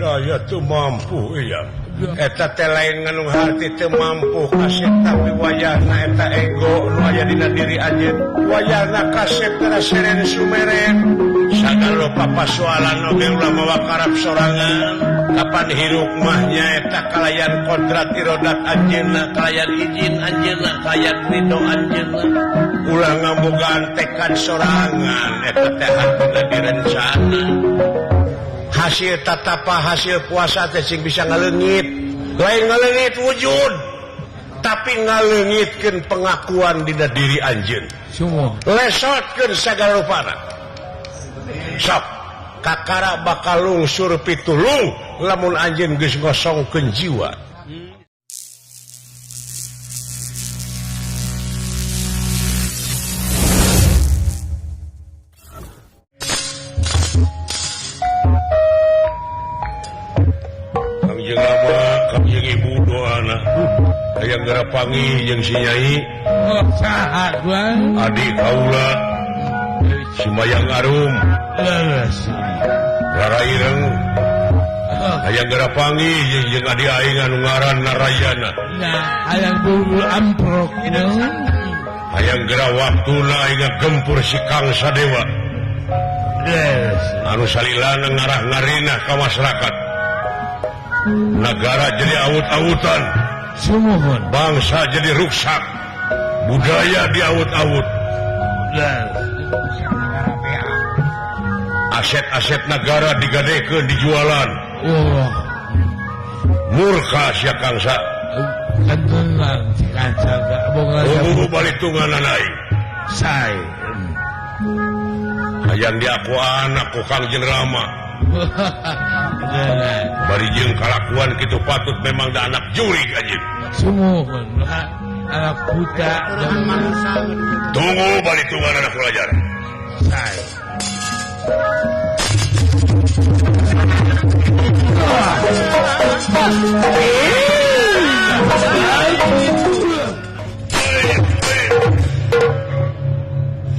daya tuh mampu ya eta teh lain nganu hati teu mampu kaset tapi wayahna eta ego nu aya dina diri anjeun wayahna kaset tara seren sumeren sagala papasoalan oge ulah mawa karap sorangan kapan hirup mahnya eta kalayan kodrat irodat anjeunna kalayan izin anjeunna kalayan ridho anjeunna ulah ngabogaan tekad sorangan eta teh hartuna direncana hasil tatapa hasil puasa teh sing bisa ngaleungit lain ngaleungit wujud tapi ngaleungitkeun pengakuan dina diri anjeun lesotkeun sagala rupana sok kakara bakal lungsur pitulung lamun anjeun geus ngosongkeun jiwa Kangjeng ibu doana hayang garapangi jeung si nyai saha Bang adi kaula si Mayang Arum raraireng hayang garapangi jeung adi aing anu ngaran Narayana nah hayang bulu amprok hayang gara waktuna aing gempur si Kang Sadewa anu salilana ngarah-ngarina ka masyarakat negara jadi awut-awutan bangsa jadi rusak budaya diawut-awut aset-aset negara digadekeun dijualan murka sia kangsa tenang kangsa boga balitungan aing sai hayang diaku anak ku Kangjeng Rama bari jeung kalakuan kitu patut memang da anak jurig anjeun sumuhun anak buta dan mangsa tunggu balitungan anak pelajar sai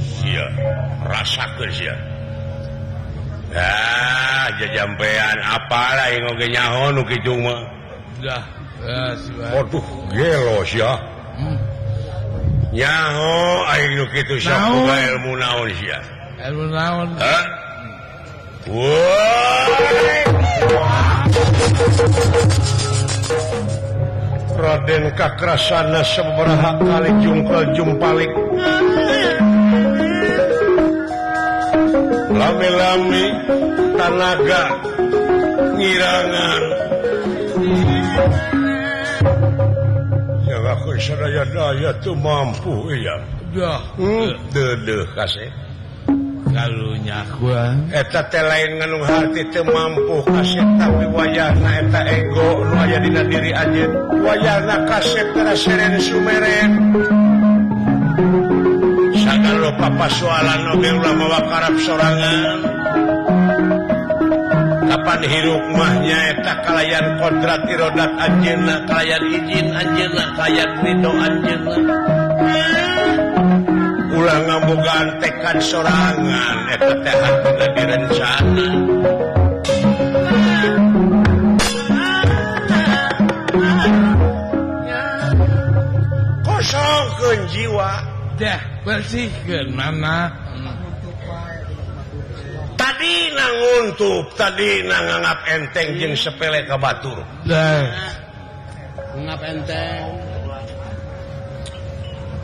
sia rasakeun sia jajampean apalah yang oge nyaho nu kitu mah dah waduh gelo sia nyaho aing nu kitu sok boga ilmu naon sia ilmu naon hah Raden kakrasana sabaraha kali jungkel jumpalik lami-lami tanaga ngirangan yang aku sadaya daya tuh mampu ya dah dedeh kasih kalunya gua eta teh lain nganu hati teu mampu kasih tapi wayahna eta ego nu aya dina diri anjeun wayahna kasih tara seren sumeren sagala papasoalan oge ulah mawa karap sorangan kapan hirup mahnya eta kalayan kodrat irodat anjeunna kalayan izin anjeunna kalayan ridho anjeunna ulah ngabogaan tekad sorangan eta teh hartuna direncana kosongkeun jiwa dah bersihkeun mana tadi nguntup tadi nganggap enteng jeung sepele ka batur dah ngap enteng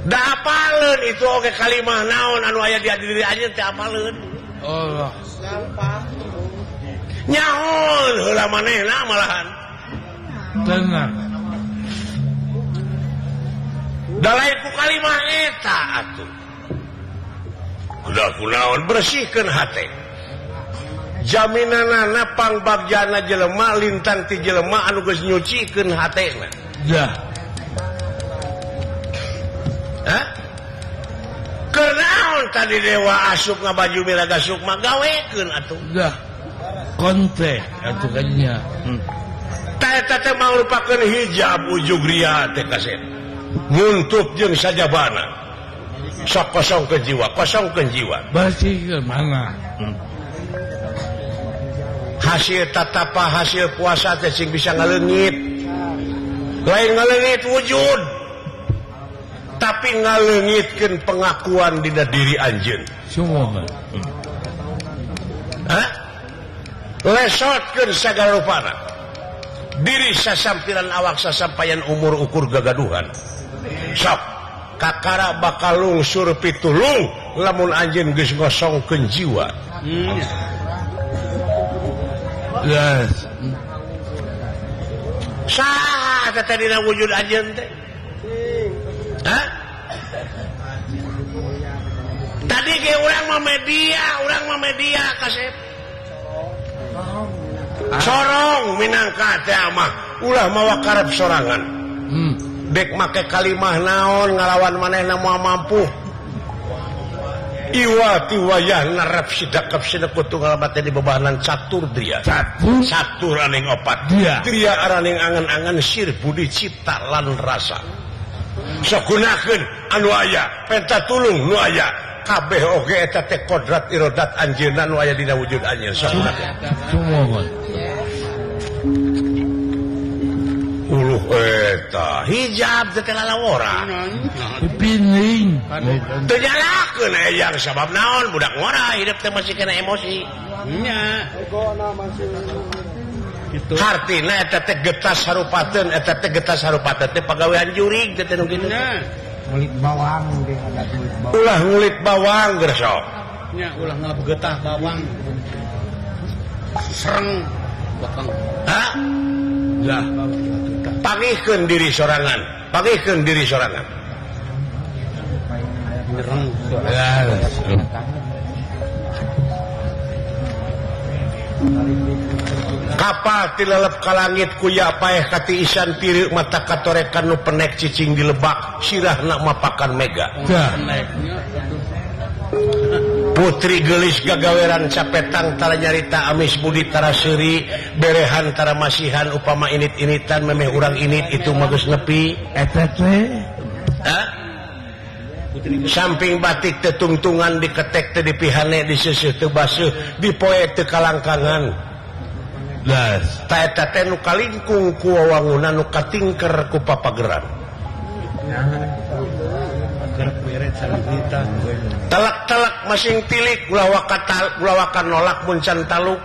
da apaleun itu oge kalimah naon anu aya di diri anjeun teh apaleun Allah gampang nyaon heula manehna malahan tenang da lain ku kalimah eta atuh kudu kunaon bersihkeun hate jaminanana pangbagjana jelema lintang ti jelema anu geus nyucikeun hatena dah hah kenaon tadi dewa asup ngabaju miraga sukma gawekeun atuh dah kontek atuh kanya eta teh mangrupakeun hijab ujug ria teh kasep nguntup jeung sajabana sok kosongkeun jiwa bersihkeun mana hasil tatapa hasil puasa teh sing bisa ngaleungit lain ngaleungit wujud tapi ngaleungitkeun pengakuan dina diri anjeun Sumohon. lesotkeun sagala rupana diri sasampiran awak sasampayan umur ukur gagaduhan sok kakara bakal lungsur pitulung lamun anjeun geus ngosongkeun jiwa. Yes. Saha teh dina wujud anjeun teh? Tadi ge urang mah media kasep. Sorong minangka teh mah ulah mawa karep sorangan. Dek make kalimah naon ngalawan manehna moal mampu. Iwa tiwayah narap sidakap sidakutu ngalabat di bebahanan catur dria. Catur aning opat. Dria araning angan-angan sir budi cipta lan rasa. Sok gunakeun anu aya, pentatulung nu aya. Kabeh oge eta teh kodrat irodat anjeunna nu aya dina wujud anjeun. Sok gunakeun. Sumohon. Uluh eta hijab teh lalawora. Pining. Teu nyalakeun eyang sabab naon budak ngora hidup teh masih kena emosi. Nya. Gitu. Hartina eta teh getas harupateun teh pagawean jurig teh nu kitu. Ngulit bawang ge ada ngulit bawang. Ulah ngulit bawang geus sok. Nya ulah ngalegetah bawang. Sereng bakang. Hah? Lah. Pangihkeun diri sorangan. Nyereng. Yes. Kapal tilalep ka langit kuya paeh kati isan pireuk mata katorekan nu penek cicing di lebak sirahna mapakan mega. Dah. Putri gelis gagaweran capetang tara nyarita amis budi tara seuri berehan tara masihan upama init-initan memeh urang init itu magus nepi. Eta teh. Samping batik tetungtungan diketek teu dipihane diseuseut teu baseuh dipoe teu kalangkangan. Yes. Ta eta teh nu kalingkung ku wawangunan nu katingker ku papageran. Telak-telak masing tilik ulah wakan nolak mun can taluk.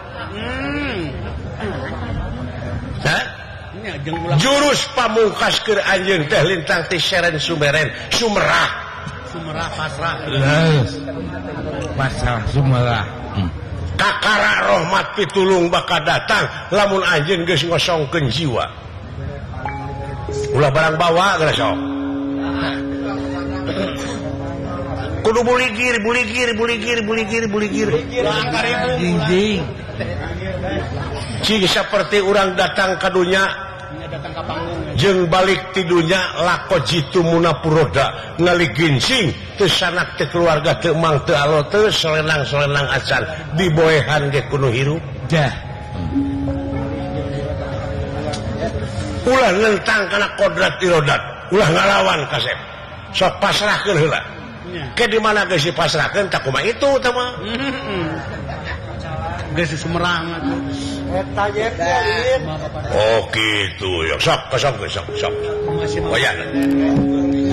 Jurus pamungkas keur anjeun teh lintang ti seren sumeren sumerah pasrah. Yes. Pasrah sumerah. Kakara rahmat pitulung bakal datang lamun anjeun geus ngosongkeun jiwa. Ulah barang bawa geus sok. Kudu buligir. Ding. Cing saperti urang datang ka dunya jeung balik ti dunya lako jitu munapuroda ngali ginsing teu sanak teu keluarga teu mang teu alo teu selenang acan diboehan ge kudu hirup. Dah. Ulah nentang kana kodrat irodat ulah ngalawan kasep sok pasrahkeun heula. Ke di mana geus dipasrahkeun tak kumaha itu teh mah. Geus sumerah mah. Eta ye teh. Oh gitu ya. Sok. Wayah.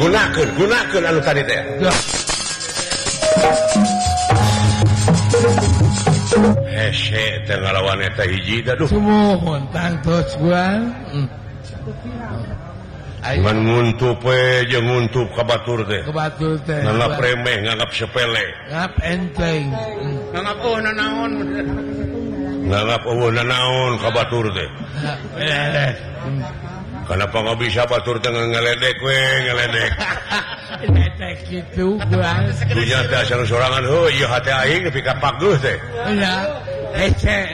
Gunakeun anu tadi teh. Dah. Hese teh ngalawan eta hiji teh duh. Sumohon tangtos guan. Ngan nguntup we jeung nguntup ka batur teh. Kebatul teh. Nganggap remeh, nganggap sepele. Ngap enteng. Nganggap naon. Nganggap eueuna naon ka batur teh. Kenapa nggak bisa batur teh ngeledek we, ngeledek. Ledek kitu guan. Dunya teh asa sorangan heuh ieu hate aing nepi ka pageuh teh. Ya. Ece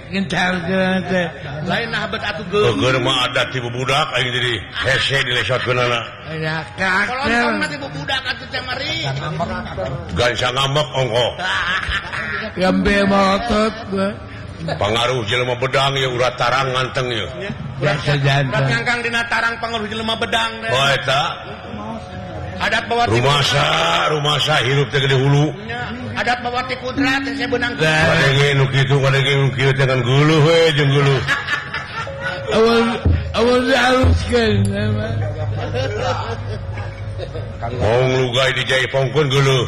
gentar teh. Lain nah bet atuh geum. Keur mah adat ti budak aing jadi hese dilesotkeunana. Ya Kolon kakek. mati budak atuh teh mari. Gansa ngambek ongko. Gambe motot gua. Pangaruh jelema bedang ya urat tarang nganteng ya. Biasa jantan. Ngangkang dina tarang pangaruh jelema bedang teh. Oh eta. Adat bawa rumah sa hirup teh gede hulu. adat bawa ti kudrat saya benang. Kadenge nu kitu kadenge nu kieu dengan guluh we jeung guluh. Awal dihaluskan. Mong lugay di jai pongkeun guluh.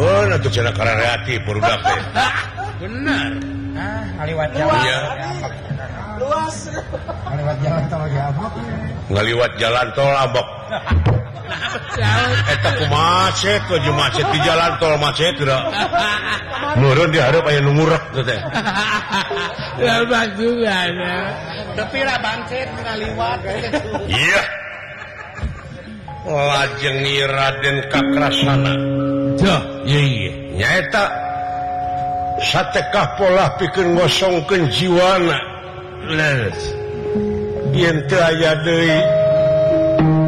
Oh, atuh cenah karareati burudak teh. Bener. Ngaliwat jalan. Iya. Luas. Ngaliwat jalan tol Abok. Ngaliwat jalan tol Abok. Eta kumacet ke macet di jalan tol macet teu. Meureun di hareup aya nu ngurek teh. Lepas juga. Tapi lah bangkit ngaliwat. Iya. Lajeng Raden Kakrasana. Tuh, iya. Nyaeta satekah pola pikeun ngosongkeun jiwana. Leres. Yen teu aya deui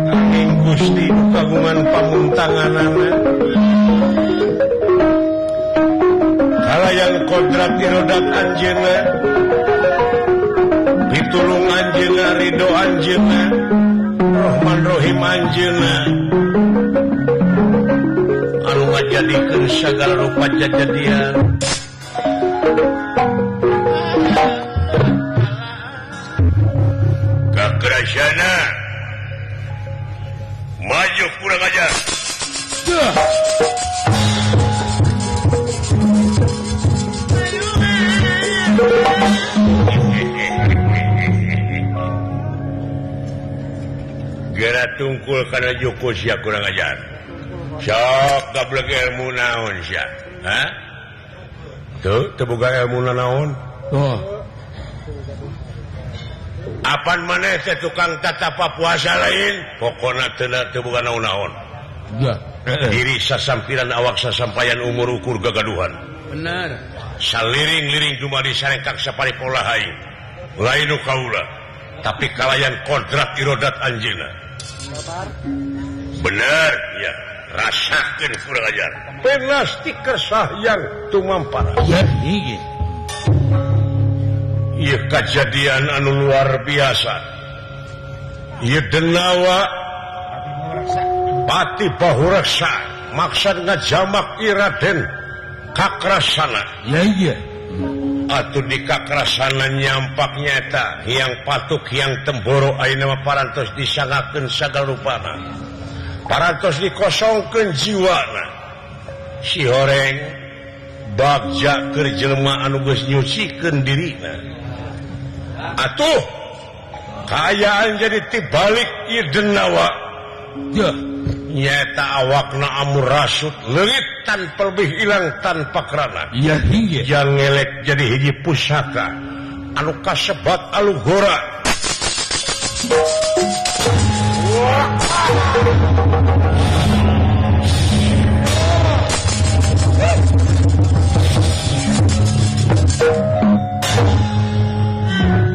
angin Gusti kagungan pamuntanganana. Kalayan kodrat irodat anjeunna. Pitulung anjeunna ridho anjeunna. Rahman Rahim anjeunna. Anu ngajadikeun sagala rupa jajadian. Kakrasana maju kurang ajar. Gara tungkul kana Joko sia kurang ajar. Sok gablek ilmu naon sia? Hah? Tuh, teu boga ilmu naon? Tuh. Apan maneh teh tukang tatapa puasa lain, pokona teu boga naon-naon. Ya. Diri sasampiran awak sasampayan umur ukur gagaduhan. Bener. Saliring-liring dumadi sarekak saparipola haing. Lain nu kaula, tapi kalayan kodrat irodat anjeunna. Bener, ya. Rasakeun kurang ajar. Penasti kersahyan tumampara. Ya, iya. Ieu kejadian anu luar biasa. Ieu denawa Pati Bahureksa maksud ngajamak Raden Kakrasana. Ya, iya. Atuh di Kakrasana nyampaknya eta hiang patuk hiang temboro ayeuna mah parantos disangakeun sagala rupana. Parantos dikosongkeun jiwana. Si horeng bagja keur jelema anu geus nyucikeun dirina. Atuh kaayaan jadi tibalik ieu denawa. Ya. Nyata awakna amurasut leungit tanpa lebih hilang tanpa kerana. Ya, iya. Yang ngelek jadi hiji pusaka anu kasebat alugora.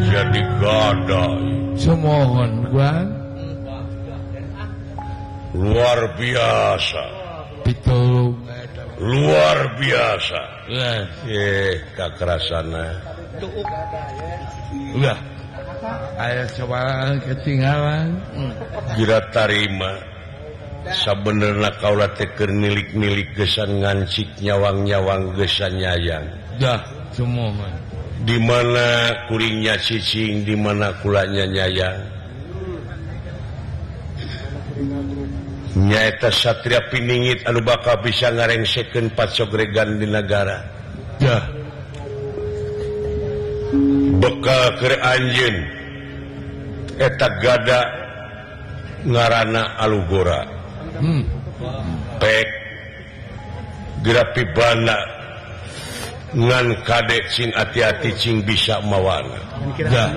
Jadi gadai. Semohon gua Luar biasa. pitulung. Luar biasa. Ya. Kakrasana. Udah. Ayo coba ketinggalan. Gira tarima. Sabenerna kaula teh keur nilik-nilik gesan ngancik nyawang-nyawang gesan nyayang. Dah, semohon. Di mana kuringnya cicing, di mana kulanya nyayang. Nyaeta satria piningit anu bakal bisa ngarengsekeun pacogregan di negara. Ya. Bekal keur anjeun eta gada ngaranna alugora. Pek gerapibana ngan kade cing hati-hati cing bisa mawana. Ya.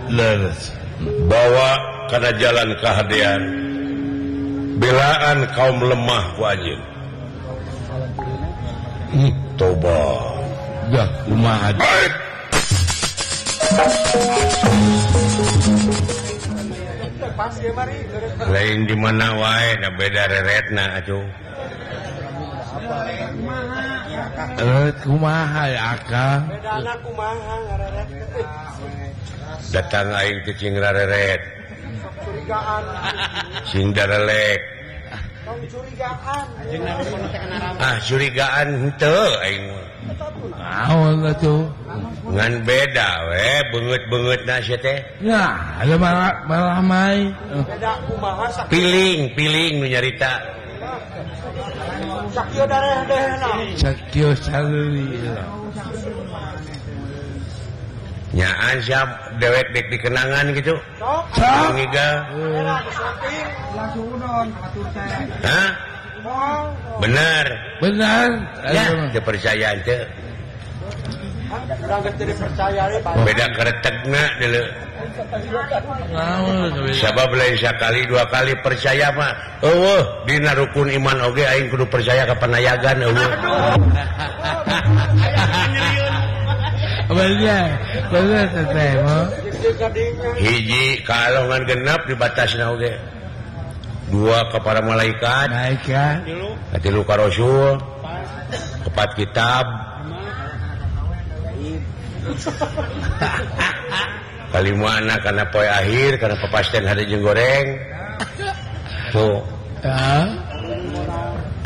Leres. Bawa kana jalan kahadean. Belaan kaum lemah ku anjeun. Toba. Ya, kumaha. Lain di mana wae da beda reretna atuh. Kumaha ya Akang? Bedana kumaha ngareret. Datang aing teh cing rareret. curigaan. Sing darelek. Tong curigaan. Curigaan henteu aing. Naon atuh? Ngan beda we beungeut-beungeutna sia teh. Ya, ada malah mai. Beda kumaha sakieu Piling nu nyarita. dareh-dehna. Sakio saluri. Nyaan siap dewek dek dikenangan gitu. Sok. Ngiga. Era disamping. Langsung udon atur teh. Hah? Bener. Benar. Ya, teu percaya teu. Urang geus teu dipercaya deui Pak. Beda keretegna deuleu. Naon? Sabab lain sakali dua kali percaya mah eueuh dina rukun iman oge aing kudu percaya ka panayagan eueuh. Bener teteh mah. Hiji kalongan genep dibatasna oge. Dua ka para malaikat, Malaikat. katilu ka rasul, kepat kitab. Kalimana kana poe akhir kana papasten hari jeung goreng. Tuh, Ya.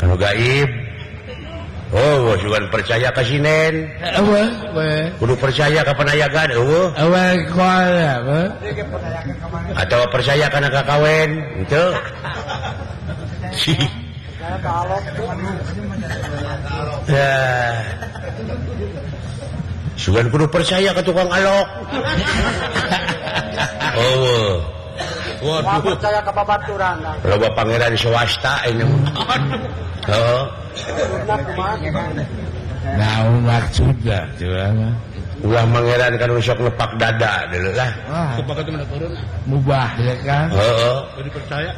kanu gaib. Oh, sugan percaya ka sinen. Apa? Kudu percaya ka panayagan eueuh. Apa kuala apa? Atau percaya kana kakawen henteu. Ya. Sugan kudu percaya ka tukang alok. Oh. Wah, percaya ke babaturan. Loba pangeran swasta ini. Heeh. Naon maksudna coba mah? Ulah pangeran kan sok nepak dada deuleu lah. Wah. Mubah ya kan? Heeh. Dipercaya.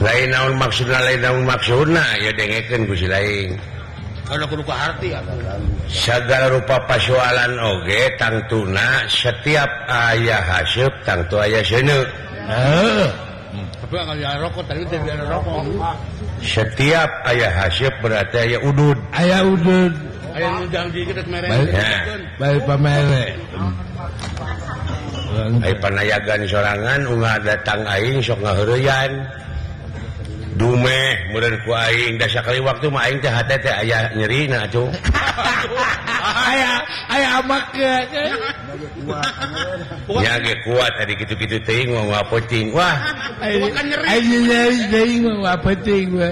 Lain naon maksudna ya dengekeun ku si lain. Kalau kudu ka arti Sagala rupa pasoalan oge tangtuna setiap aya haseup tangtu aya seuneu. Heeh. Tapi kalau ya rokok tadi teh biar rokok. Setiap aya haseup berarti aya udud. Aya udud. Aya nu janji kita merek. Balik pamere. Ai panayagan sorangan ungah datang aing sok ngaheureuyan. Dumeh meureun ku aing da sakali waktu mah aing teh hate teh aya nyerina atuh. Aya make. Nya ge kuat tadi kitu-kitu teuing mah penting. Wah, Ayo deui mah penting we.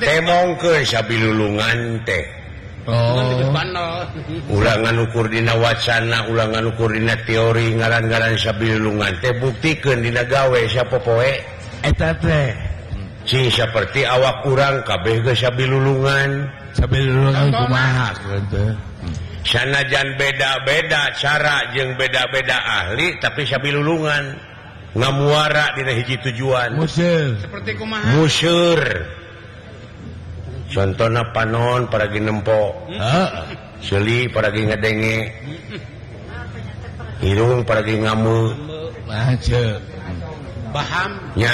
teh mongkeun sabilulungan teh. Oh. Ulangan ukur dina wacana, ulangan ukur dina teori, ngaran-ngaran sabilulungan teh buktikeun dina gawe sapopoe. Eta teh Sing seperti awak urang kabeh geus sabilulungan. sabilulungan kumaha kitu. Sanajan beda-beda cara jeung beda-beda ahli tapi sabilulungan ngamuara dina hiji tujuan. Musir. Seperti kumaha? Museur. Contohna panon paragi nempo. Heeh. Seuli paragi ngadenge. Irung paragi ngamu. Macet. Paham? Nya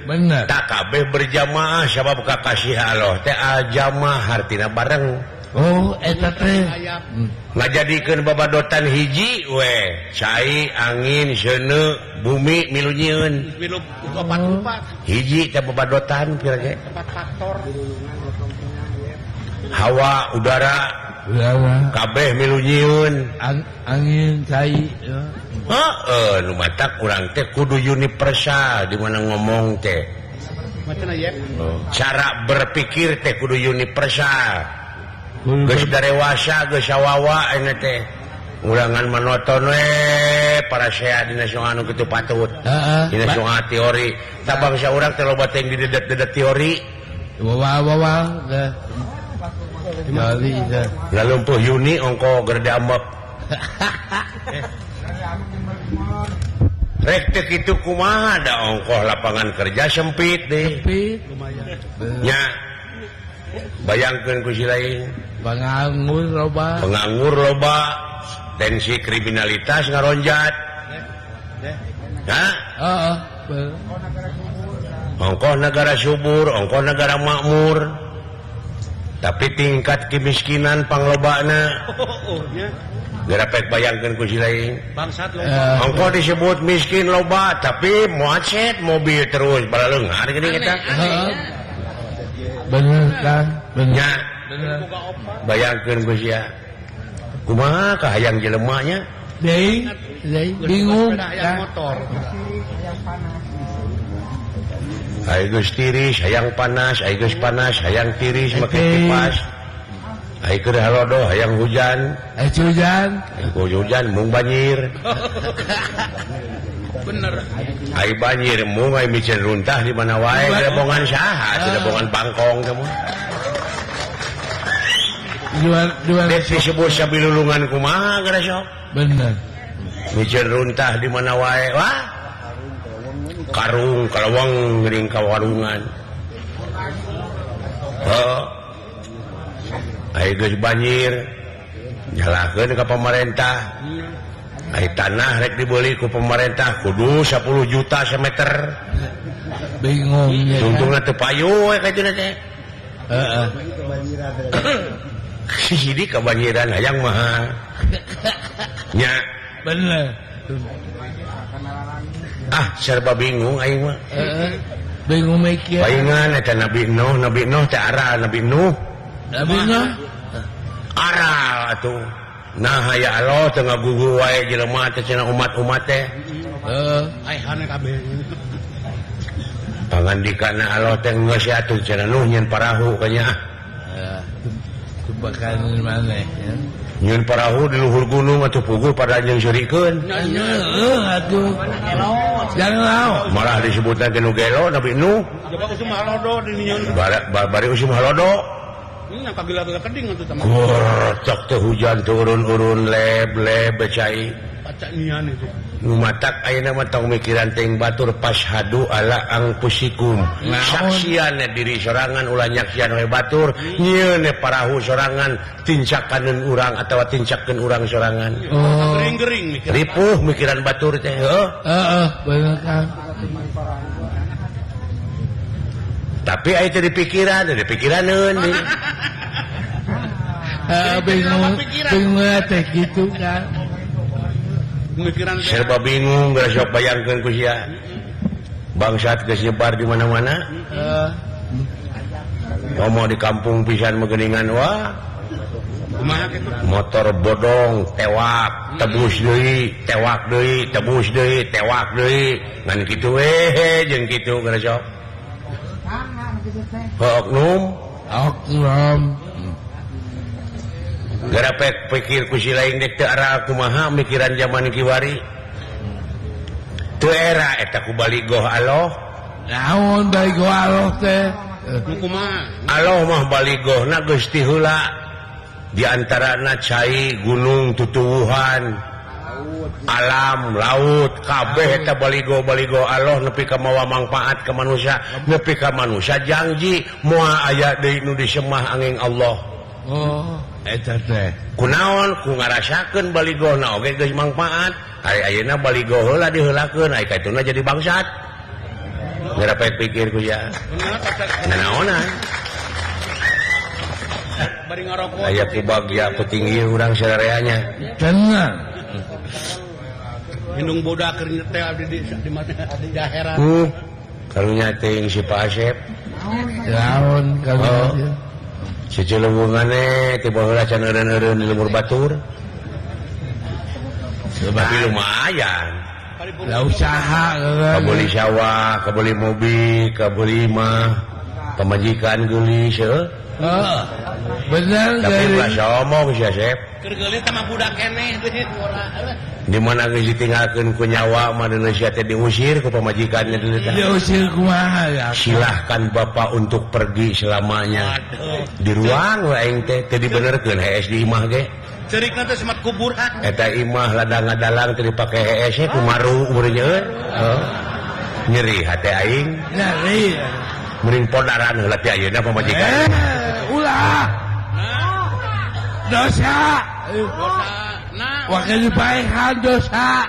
Bener. tak kabeh berjamaah sabab kakasih Allah teh aljamaah artina bareng. Oh, eta teh. Ngajadikeun babadotan hiji we cai angin seuneu bumi milu nyieun. Milu 44 Hiji teh babadotan kira ge. tempat faktor. Hawa udara Udara. kabeh milu nyieun. Angin cai. Nu matak urang teh kudu universal di mana ngomong teh. Macana ya? Cara berpikir teh kudu universal. Geus darewasa geus sawawa ene teh. Ulangan monoton we para sea dina soal anu kitu patut. Heeh. Dina soal teori. Da bangsa urang teh loba teh didedet-dedet teori. Wawa. Teori teh. Lalumpuh Yuni ongko gerde ambek. Rek teh kitu kumaha da ongkoh lapangan kerja sempit deh. Tapi Nya bayangkeun ku si lain. penganggur loba. Penganggur loba, tensi kriminalitas ngaronjat. Hah? Heeh. Ongkoh negara subur, ongkoh negara makmur. tapi tingkat kemiskinan panglobana gerapek bayangkeun ku si lain bangsat loba engko disebut miskin loba tapi macet mobil terus balaleungar gini kita bener kan nya bayangkeun ku sia kumaha ka hayang jelema nya deui bingung yang motor ai geus tiris hayang panas ai geus panas hayang tiris make kipas ai keur halodo hayang hujan hujan mung banjir bener ai banjir mung ai micen runtah di mana wae lebongan saha teu lebongan bangkong teh mah dua disebut sabilulungan kumaha gara sok bener micen runtah di mana wae wah karung kalawang ngering ka warungan ai geus banjir nyalakeun ka pamarentah ai tanah rek dibeli ku pamarentah kudu 10 juta semeter bingung ya untungna teu payu we kitu teh heeh hiji kabanjiran hayang mah nya bener serba bingung aing mah bingung mikir paingan eta Nabi Nuh teh ara Nabi Nuh ara atuh nah ya Allah teu ngagugu wae jelema teh cenah umat-umat teh ai hana kabeh pangandikana Allah teh geus atuh cenah Nuh nyeun parahu kanya kebakan maneh ya nyeun parahu di luhur gunung atuh pugul pada jeung sirikeun atuh jangan lawan malah disebutna teh nu gelo Nabi Nuh coba usum halodo di nyeun bari usum halodo nya kagila-gila keding atuh tama cok teh hujan turun-urun leb becai baca nian itu nu matak ayeuna mah tong mikiran teuing batur pashhadu ala anfusikum saksian diri sorangan ulah nyaksian we batur nyieun parahu sorangan tincakeun urang atawa tincakeun urang sorangan gering-gering mikir ripuh mikiran batur teh heeh bener kan tapi aya teh dipikiraneun bingung teh gitu kan pemikiran serba bingung geus sok bayangkeun ku sia bangsat geus nyebar di mana-mana ngomong di kampung pisan mah geuningan wah kumaha kitu motor bodong tewak tebus deui tewak deui tebus deui tewak deui ngan kitu we jeung kitu geus sok oknum gara pikir ku si lain dek teu ara kumaha mikiran zaman kiwari teu era eta ku baligoh Allah naon baligoh Allah teh kumaha Allah mah baligohna geus ti heula di antarana cai gunung tutuwuhan alam laut kabeh eta baligoh Allah nepi ka mawa manfaat ka manusia nepi ka manusia janji moal aya deui nu disemah angin Allah eta teh kunaon ku ngarasakeun baligohna oge geus manfaat ari ayeuna baligoh heula diheulakeun ai kaituna jadi bangsat ngarapet pikir ku ya naonan bari ngarokok aya kubagya petinggi urang sareanya tenang hindung boda keur nyetel di mana di daerah karunya teuing si Pak Asep naon kalau Cicilunggungane tiba heula can eureun-eureun di lembur batur. Tapi lumayan. Da usaha kabeli sawah, kabeli mobil, kabeli mah pamajikan geulis heuh. Bener tapi ulah somong sia Sep. Keur geulis teh mah budak keneh duit urang. Di mana geus ditinggalkeun ku nyawa mah deui sia teh diusir ku pamajikannya deui teh. Diusir kumaha ya? Silahkan Bapak untuk pergi selamanya. Di ruang we aing teh teu dibenerkeun hees di imah ge. Cerikna teh semat kubur Eta imah ladang-adalang teu dipake hees kumaru umur nyeueun. Nyeri hate aing. Nyeri. Mending podaran heula ti ayeuna pamajikan. Ulah. Dosa. Nah, wakil dipaehan dosa.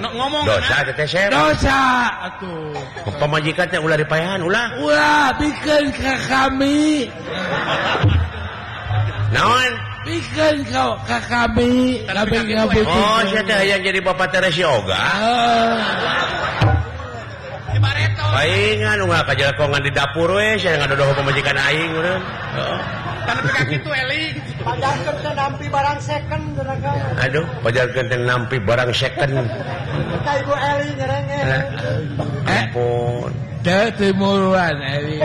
Ngomong dosa teh Sep. Dosa atuh. Pamajikan teh ulah dipayahan ulah. Ulah bikin ke kami. Naon? Bikin kau ke kami. Kami ngabut. Oh, saya teh hayang jadi bapak Teresi Oga. di Bareto. Paingan nu ngakajalkongan di dapur we, saya ngadodoh pamajikan aing urang. Heeh. Kan kaki itu Eli. Pajarkeun teh nampi barang second tenaga. Aduh, pajarkeun teh nampi barang second. Ka Ibu Eli ngereng Ampun. Teu timuruan Eli.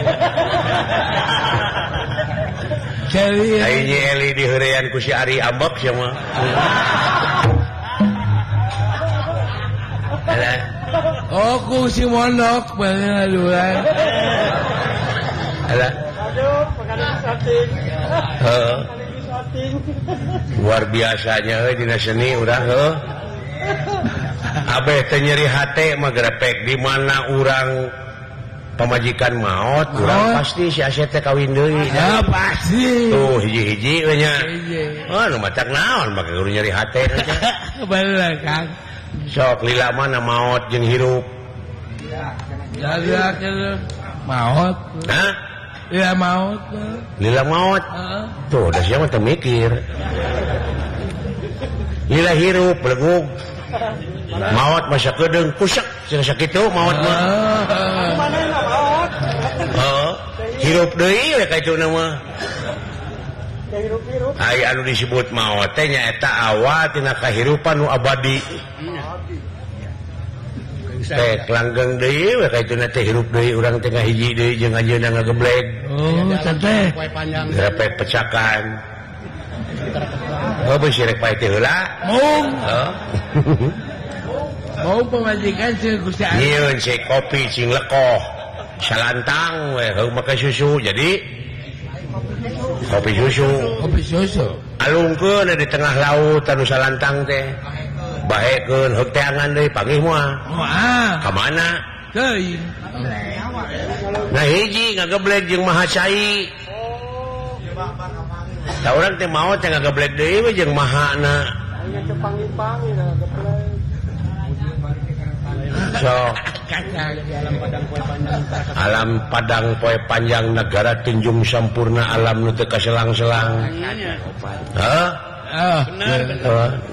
Jadi Aing Eli diheurean ku si Ari Ambek sia mah. Alah. oh ku si monok bener duluan. Alah. Aduh, pengen shooting. Heeh. Shooting. Luar biasanya dina seni urang heuh. Abeh teh nyeri hate mah grepek di mana urang pamajikan maot, urang pasti si Aset teh kawin deui. Ya pasti. Tuh hiji-hiji we nya. Iya. Oh, nu macak naon make kudu nyeri hate teh. Bener Kang. Sok lila mana maot jeung hirup. Jadi akhirnya maut. Hah? Ya maut. Lila maot. Tuh, da sia mah teu mikir. Lila hirup belegug. Maot masa kedeung kusek cenah sakitu maot mah. Mana yang maot? Heeh. Hirup deui we kaituna mah. Hirup-hirup. Ai anu disebut maot teh nyaeta awal tina kahirupan nu abadi. Teh langgeng deui we kaituna teh hirup deui urang teh ngahiji deui jeung ajeuna ngageblek. Oh, teh. Kue panjang. Grepek pecakan. Oh, beusi rek pae teh heula. Mung. Heeh. Mau pemajikan si Gusti Ali. Nyieun si kopi cing lekoh. Salantang we heuh make susu jadi kopi susu. Kopi susu. Alungkeun di tengah laut anu salantang teh. Bahekeun heuk teangan deui panggih moal. Wah. Ka mana? Teuing. Nah hiji ngageblek jeung Mahacai. Da urang teh maot teh ngageblek deui we jeung mahana. Aya teu pangi-pangi na geblek. So, alam padang poe panjang negara tinjung sampurna alam nu teu kaselang-selang. Hah? Ah.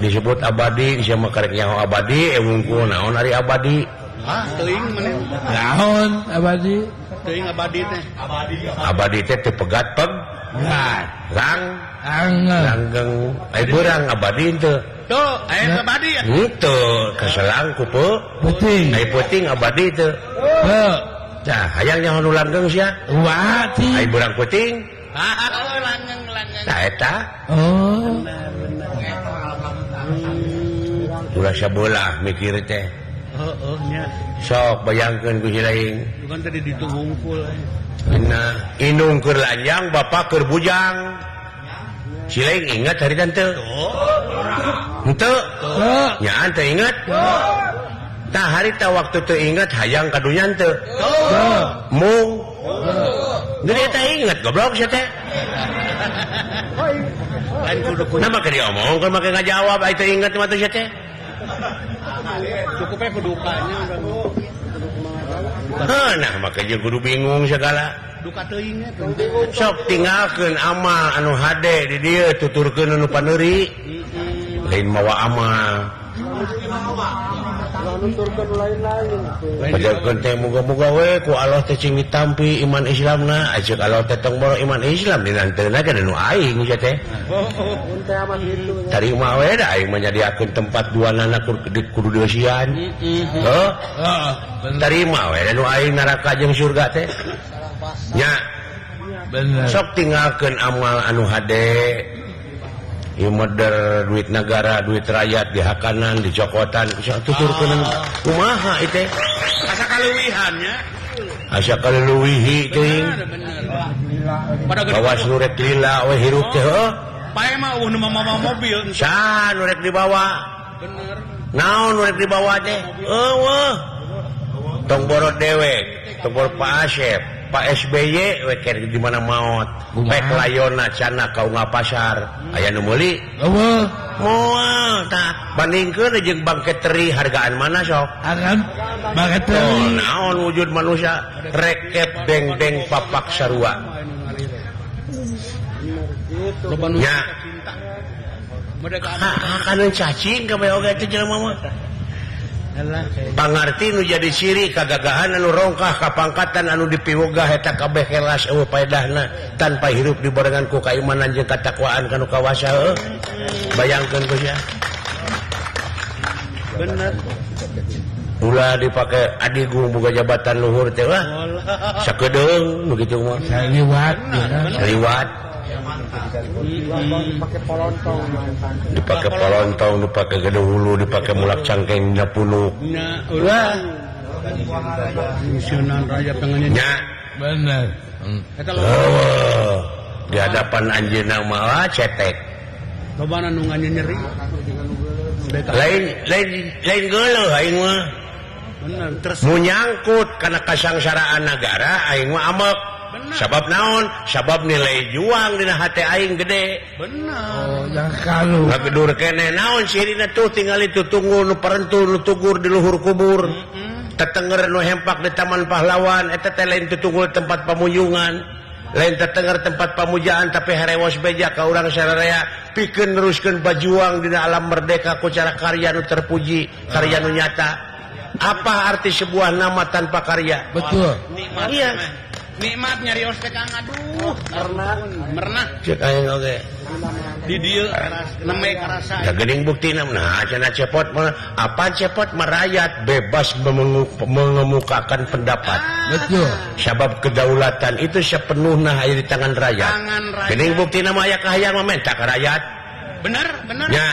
Disebut abadi, sia mah karek nyaho abadi, wungkul naon ari abadi? Teuing mana? Naon abadi? Teuing abadi teh. Abadi teh teu pegat peg. Langgeng ai beurang abadi teu. Tuh, aya abadi ya. Henteu kaselang ku peu. Puting. Ai peuting abadi teu. Teu. Tah, hayang nyaho nu langgeng sia. Wah, ti. Ai beurang peuting. Langgeng. Tah eta Oh. ulah sabelah mikir teh. Heeh nya. Sok bayangkeun ku lain. Bukan tadi ditu hungkul. Nah, inung keur lanjang bapak keur bujang. Si lain ingat hari tante. Henteu. Teu. Nyaan teu ingat. Tah hari tah waktu teu ingat hayang kadunya teu. Teu. Mung. Gede teh ingat goblok sia teh. Lain kudu Nah make diomong kan make ngajawab ai teu ingat mah teh sia teh. cukupnya kedukanya Nah make jeung kudu bingung segala. duka teuing nya. Sok tinggalkeun amal anu hade di dieu tuturkeun anu paneuri. Lain mawa amal. Nuturkeun lain-lain. Pajakeun teh muga-muga we ku Allah teh cing ditampi iman Islamna, ajeuk Allah teh tong boro iman Islam dinanteuna kana nu aing sia teh. Mun teh aman kitu. Tarima we da aing menyadiakeun tempat duanana kudu deusian. Heuh. Heeh. Tarima we da nu aing neraka jeung surga teh. Nya, Bener. sok tinggalkeun amal anu hade. Ieu model duit negara, duit rakyat dihakanan, dicokotan, bisa tuturkeun kumaha ieu teh? Asa kaleuwihannya. Asa kaleuwihi teuing. Bener. Pada gede Bawa surek lila we hirup teh heuh. pae mah nu mama mobil. Sa nu rek dibawa? Bener. Naon nu rek dibawa teh? Eueuh. Tong borot dewek, tong borot Pak Asep. Pak SBY di mana maut pek layona cana kau pasar aya nu meuli moal tah bandingkeun jeung bangket teri hargaan mana sok akan bangket teri naon wujud manusia rekep deng-deng papak sarua nya kana cacing ka bae oge teh jelema mah pangarti nu jadi ciri kagagahan anu rongkah kapangkatan anu dipiwogah eta kabeh kelas eueuh paedahna tanpa hirup dibarengan ku kaimanan jeung katakwaan kanu kawasa bayangkeun geus ya bener ulah dipake adigu boga jabatan luhur teh wah sakedeung nu kitu mah saliwat dipake polontong dipake gede hulu dipake mulak cangkeng dina punuk ulah misionan rakyat tangannya nya bener di hadapan anjeunna mah cetek lobana nu nyeri lain geuleuh aing mah nu nyangkut kana kasangsaraan nagara aing mah amek sabab naon sabab nilai juang dina hate aing gede bener yang kalu ngagedur keneh naon sirina tuh tinggal itu tunggu nu parentu nu tugur di luhur kubur tetenger nu hempak di taman pahlawan eta teh lain tutungul tempat pamunjungan lain tetenger tempat pamujaan tapi harewas beja ka urang sararea pikeun neruskeun bajuang dina alam merdeka ku cara karya nu terpuji karya nu nyata apa arti sebuah nama tanpa karya betul nikmat iya nikmat nyarios teh kang aduh merenah cek aing oge di dieu neme karasa da geuning buktina nah cenah cepot mah apa cepot merayat bebas mengemukakan pendapat betul sabab kedaulatan itu sepenuhna aya di tangan rakyat geuning buktina mah aya kahayang mah minta ka rakyat bener nya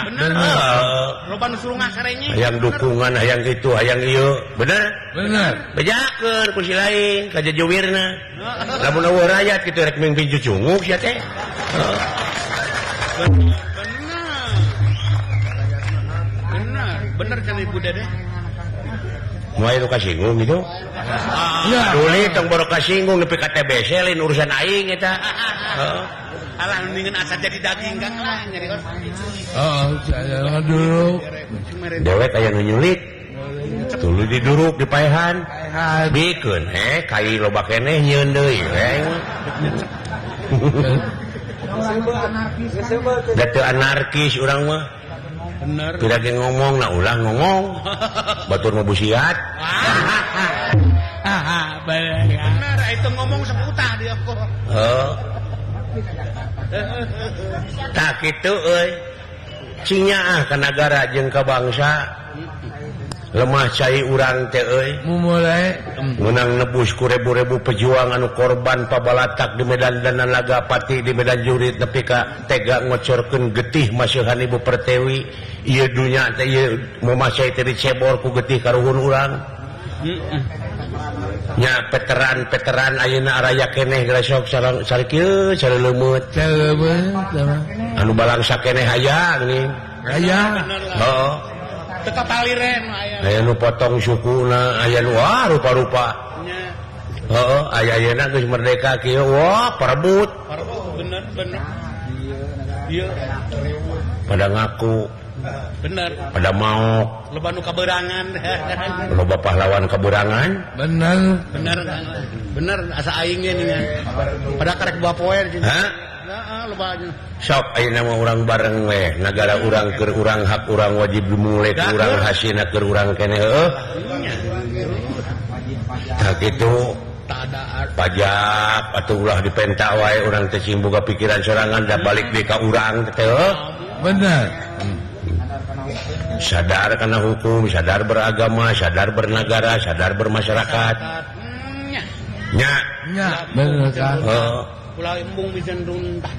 bener loba nu suruh ngasarenya hayang dukungan hayang kitu hayang ieu bener bejakeun ku si lain ka jajuwirna lamun eueuh rakyat kitu rek mimpi cucunguk sia teh bener kan ibu dede moal nu kasinggung gitu ya tuli tong baru kasinggung nepi ka TBC lain urusan aing eta alah mendingan asa jadi daging kang lah nyarios jangan dulu dewek aya nu nyulik tuluy diduruk di paehan bikeun kai loba keneh nyieun deui da teu anarkis urang mah bener tidak ngomong nah ulah ngomong batur mah busiat bener itu ngomong seputah dia kok tak kitu euy cinyaah ka nagara jeung ka bangsa lemah cai urang teh euy mulai menang nebus ku rebu-rebu pejuang anu korban pabalatak di Medan dan Nagapati di Medan Jurid nepi ka tega ngocorkeun getih maseuhan Ibu Pertiwi ieu dunya teh ieu momasai teh dicebor ku getih karuhun urang nya veteran ayeuna araya keneh geus sok sakieu saleuleumut anu balang sakeneh hayang nih hayang heeh teka paliren aya aya nu potong sukuna aya nu rupa-rupa heeh aya-ayana geus merdeka kieu wah perebut bener iya pada ngaku bener pada mau loba nu kaberangan loba pahlawan kaberangan bener asa aing ge nih pada karek bawa poe ha loba sok ayeuna mah urang bareng we nagara urang keur urang hak urang wajib dimulai ku urang hasina keur urang keneh heueuh tah kitu pajak atuh ulah dipenta wae urang teh cing boga pikiran sorangan da balik deui ka urang teh heueuh bener sadar kana hukum sadar beragama sadar bernagara sadar bermasyarakat nya bener kan ulah embung bisan runtah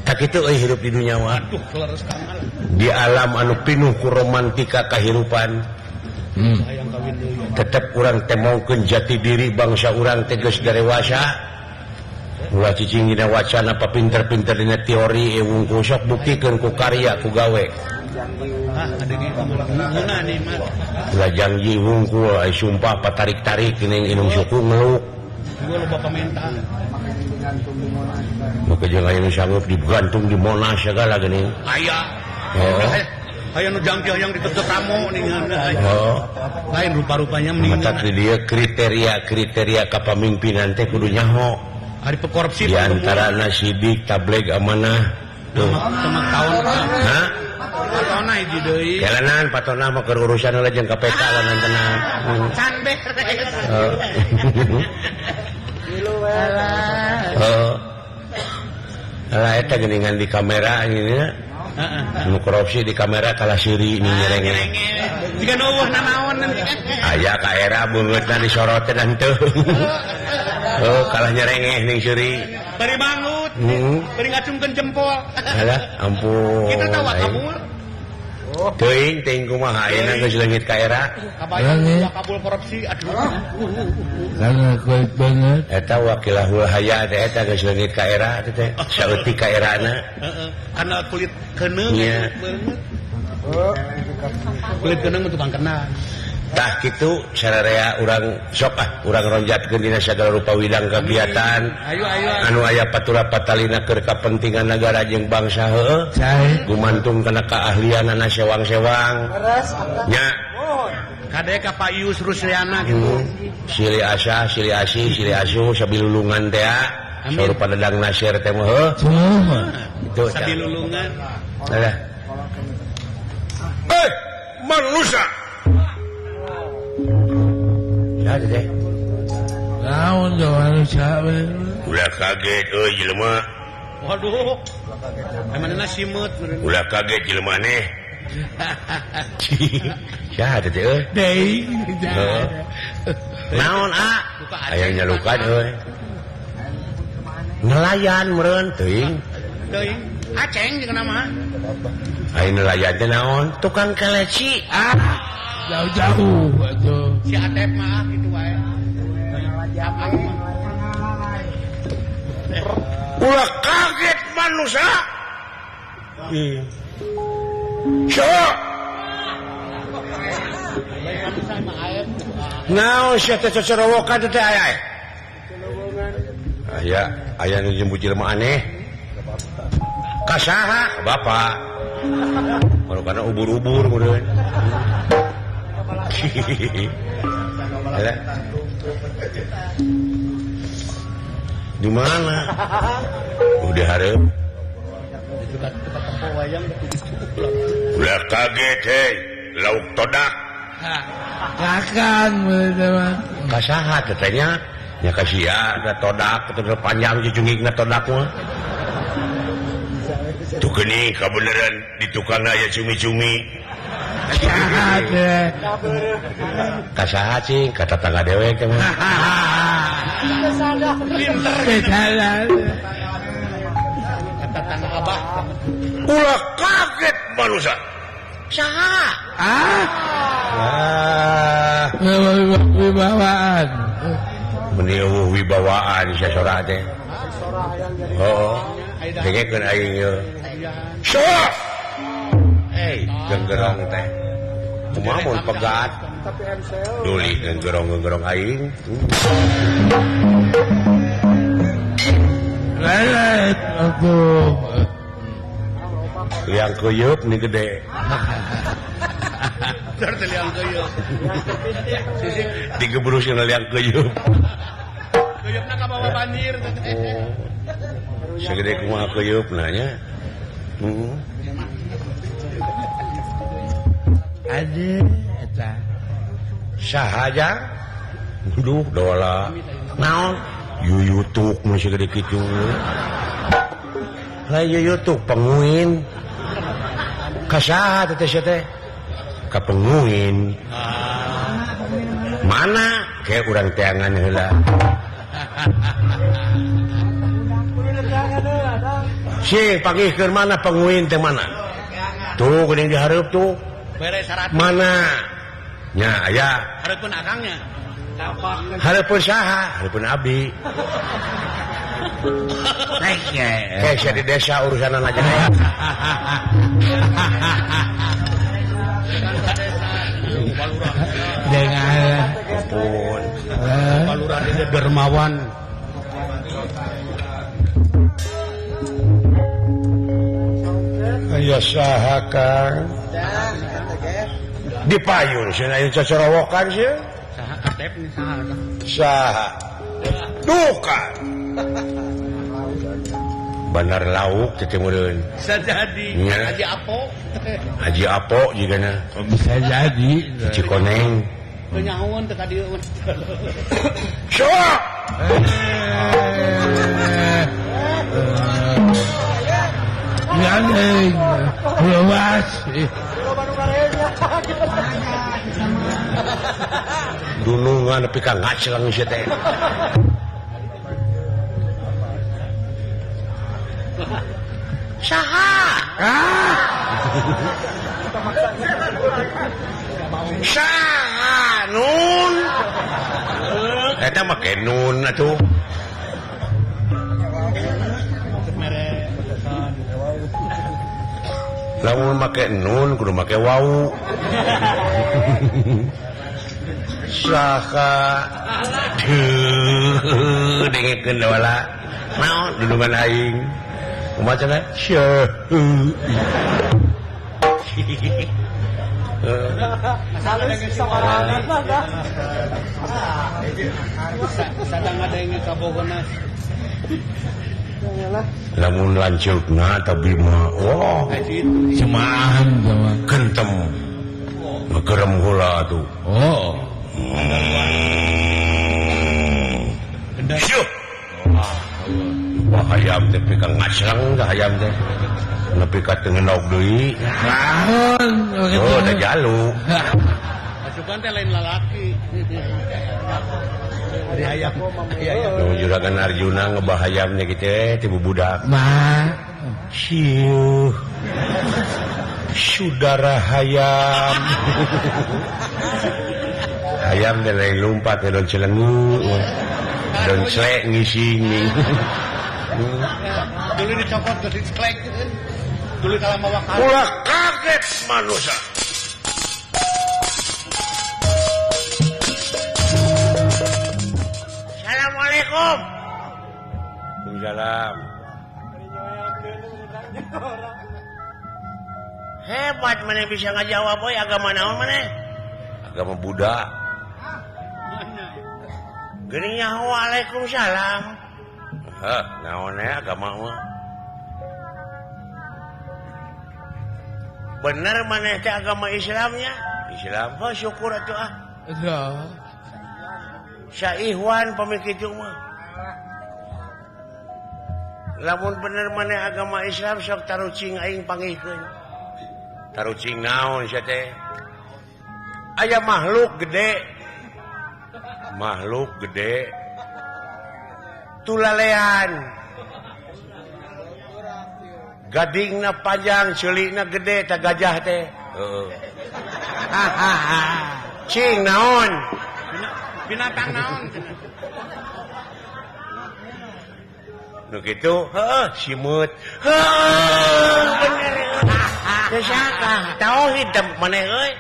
tak kitu euy hirup di dunya mah aduh leres kamal di alam anu pinuh ku romantika kahirupan hayang kawin deui tetep urang teh mongkeun jati diri bangsa urang teh geus darewasa ulah cicing dina wacana papinter-pinter dina teori wungkul sok buktikeun ku karya ku gawe ada di mana nih mah ulah janji wungkul ai sumpah patarik-tarik geuning inung suku ngeluk Gua loba pamentan. Maka jangan yang sanggup digantung di Monas segala gini. Aya. Oh. Aya nu jangkih yang ditutup ramo ningan. Oh. Lain rupa-rupanya Mata mendingan. dia kriteria kapamimpinan teh kudu nyaho. Hari pekorupsi Di antara Sidik, Tableg, Amanah. Tuh. sama tahun. Hah? Patona hiji deui. Jalanan patona mah keur urusan heula jeung KPK lanan tenang. Can beres. Oh. Alah eta geuningan di kamera ini. Nu korupsi di kamera kalah siri ini nyerenge. Jika nuwuh nanaon nanti. Aya ka era beungeutna disorotin henteu. Oh, kalah nyerengeh ning siri. Bari bangut. Bari ngacungkeun jempol. Alah, ampun. Kita tahu kamu. Teuing kumaha ayeuna geus leungit ka era. Kabayang kabul korupsi aduh. Karena kuat banget. Eta wakilahul haya teh eta geus leungit ka era teh. Saeutik ka erana. Heeh. Karena kulit keneung Iya. beungeut. Kulit keneung tukang kenal. Tah kitu sararea urang sok urang ronjatkeun dina sagala rupa widang kegiatan. Ayo. Anu aya patura patalina keur kapentingan negara jeung bangsa heueuh. Cai. Gumantung kana keahlianana sewang-sewang. Nya Kade ka Pak Yus Rusliana gitu. Silih asa, silih asih, silih asuh sabilulungan teh. Sarupa dadang nasir teh mah heuh. Cuma. Itu Sabilulungan. Alah. Manusia. Ya teh. Naon jawan sawe. Ulah kaget euy jelema. Waduh. Emanana simut. Ulah kaget jelema neh. Ya teh euy. Dei. Naon aya nyalukan euy. Nelayan meureun teuing. Teuing. Aceng jeung nama. Aya nelayan teh naon? Tukang keleci. Jauh-jauh atuh. Si Atep mah gitu wae. Ulah kaget manusia. So. Naon sia teh cecerowokan teh aya. Aya nu jemput jelema aneh. Kasaha Bapak. Kalau kana ubur-ubur meureun. Di mana? Udah hareup. Udah kaget hei, lauk todak. Kakang teman. Kasaha tetenya? Nya kasia da todak teu panjang cicungigna todak mah. Tuh geuning kabeneran di tukang aya cumi-cumi. Ada. Kasaha cing kata tangga dewek teh mah. Pinter. Kata tanah abah. Ulah kaget manusia. Saha? Wibawaan. Meniuh wibawaan sasora teh. Oh. Dengekeun aing ye. Syah. Genggerong teh. Kumaha mun pegat. Duli genggerong aing. Lelet atuh. Liang kuyup nih gede. Dar teh liang keuyeuk. Digebruskeun liang kuyup. Keuyeupna ka bawah banjir teh. Segede kumaha kuyupna nya. Ada eta. Sahaja. Duh dola. Naon? Yuyutuk masih gede kitu. Lah yuyutuk penguin. Kasaha teh teh? Ka penguin. Mana? Kayak urang teangan heula. Si pagihkeun mana penguin teh mana? Tuh geuning di hareup tuh. Beres syarat. Mana? Nya aya. Hareupeun akangnya. Hareupeun saha? Hareupeun abdi. Kayak sia di desa urusanan aja. Dengan ampun Balurah dia dermawan. aya saha Kang dipayun cenah ieu cacorowokan sih Saha Atep nih saha. saha duka bener lauk teh meureun Sajadi Nya. Haji Apo. Haji Apo jigana bisa jadi. Cikoneng Teu nyahoon teu ka dieu. sok Yang luas. dunungan nepi ka ngaceng si teh saha nun eta mah ke nun atuh lamun make nun kudu make wau saha dengekeun da wala naon dudungan aing kumaha cenah syeuh Sadang ada yang kabogona. lamun lanceukna tapi mah oh Cemaahan sama. kentem ngegerem heula atuh Oh. syuh wah hayam teh pika ngaceng dah hayam teh nepi ka teu ngenauk deui Naon. oh da jalu Pasukan teh lain lalaki. Ari hayam. nu juragan Arjuna ngebahayamnya gitu ti budak Ma. syuh saudara hayam hayam teh lain lumpat teh don celengu don celek ngising Dulu dicopot teu dicelek. Dulu kalau mawa ka. ulah kaget manusia Assalamualaikum Waalaikumsalam hebat mana bisa ngajawab boy agama naon mana agama Buddha geuning waalaikumsalam heh naon agama mah bener maneh teh agama Islamnya Islam oh syukur atuh ah Aduh. saihwan pamikitu mah lamun bener maneh agama Islam sok tarucing aing pangihkeun tarucing naon sia teh aya makhluk gede tulalean gadingna panjang ceulikna gede ta gajah teh heeh cing naon Binatang naon? nu kitu heeh simut heeh bener teu saka tauhid maneh euy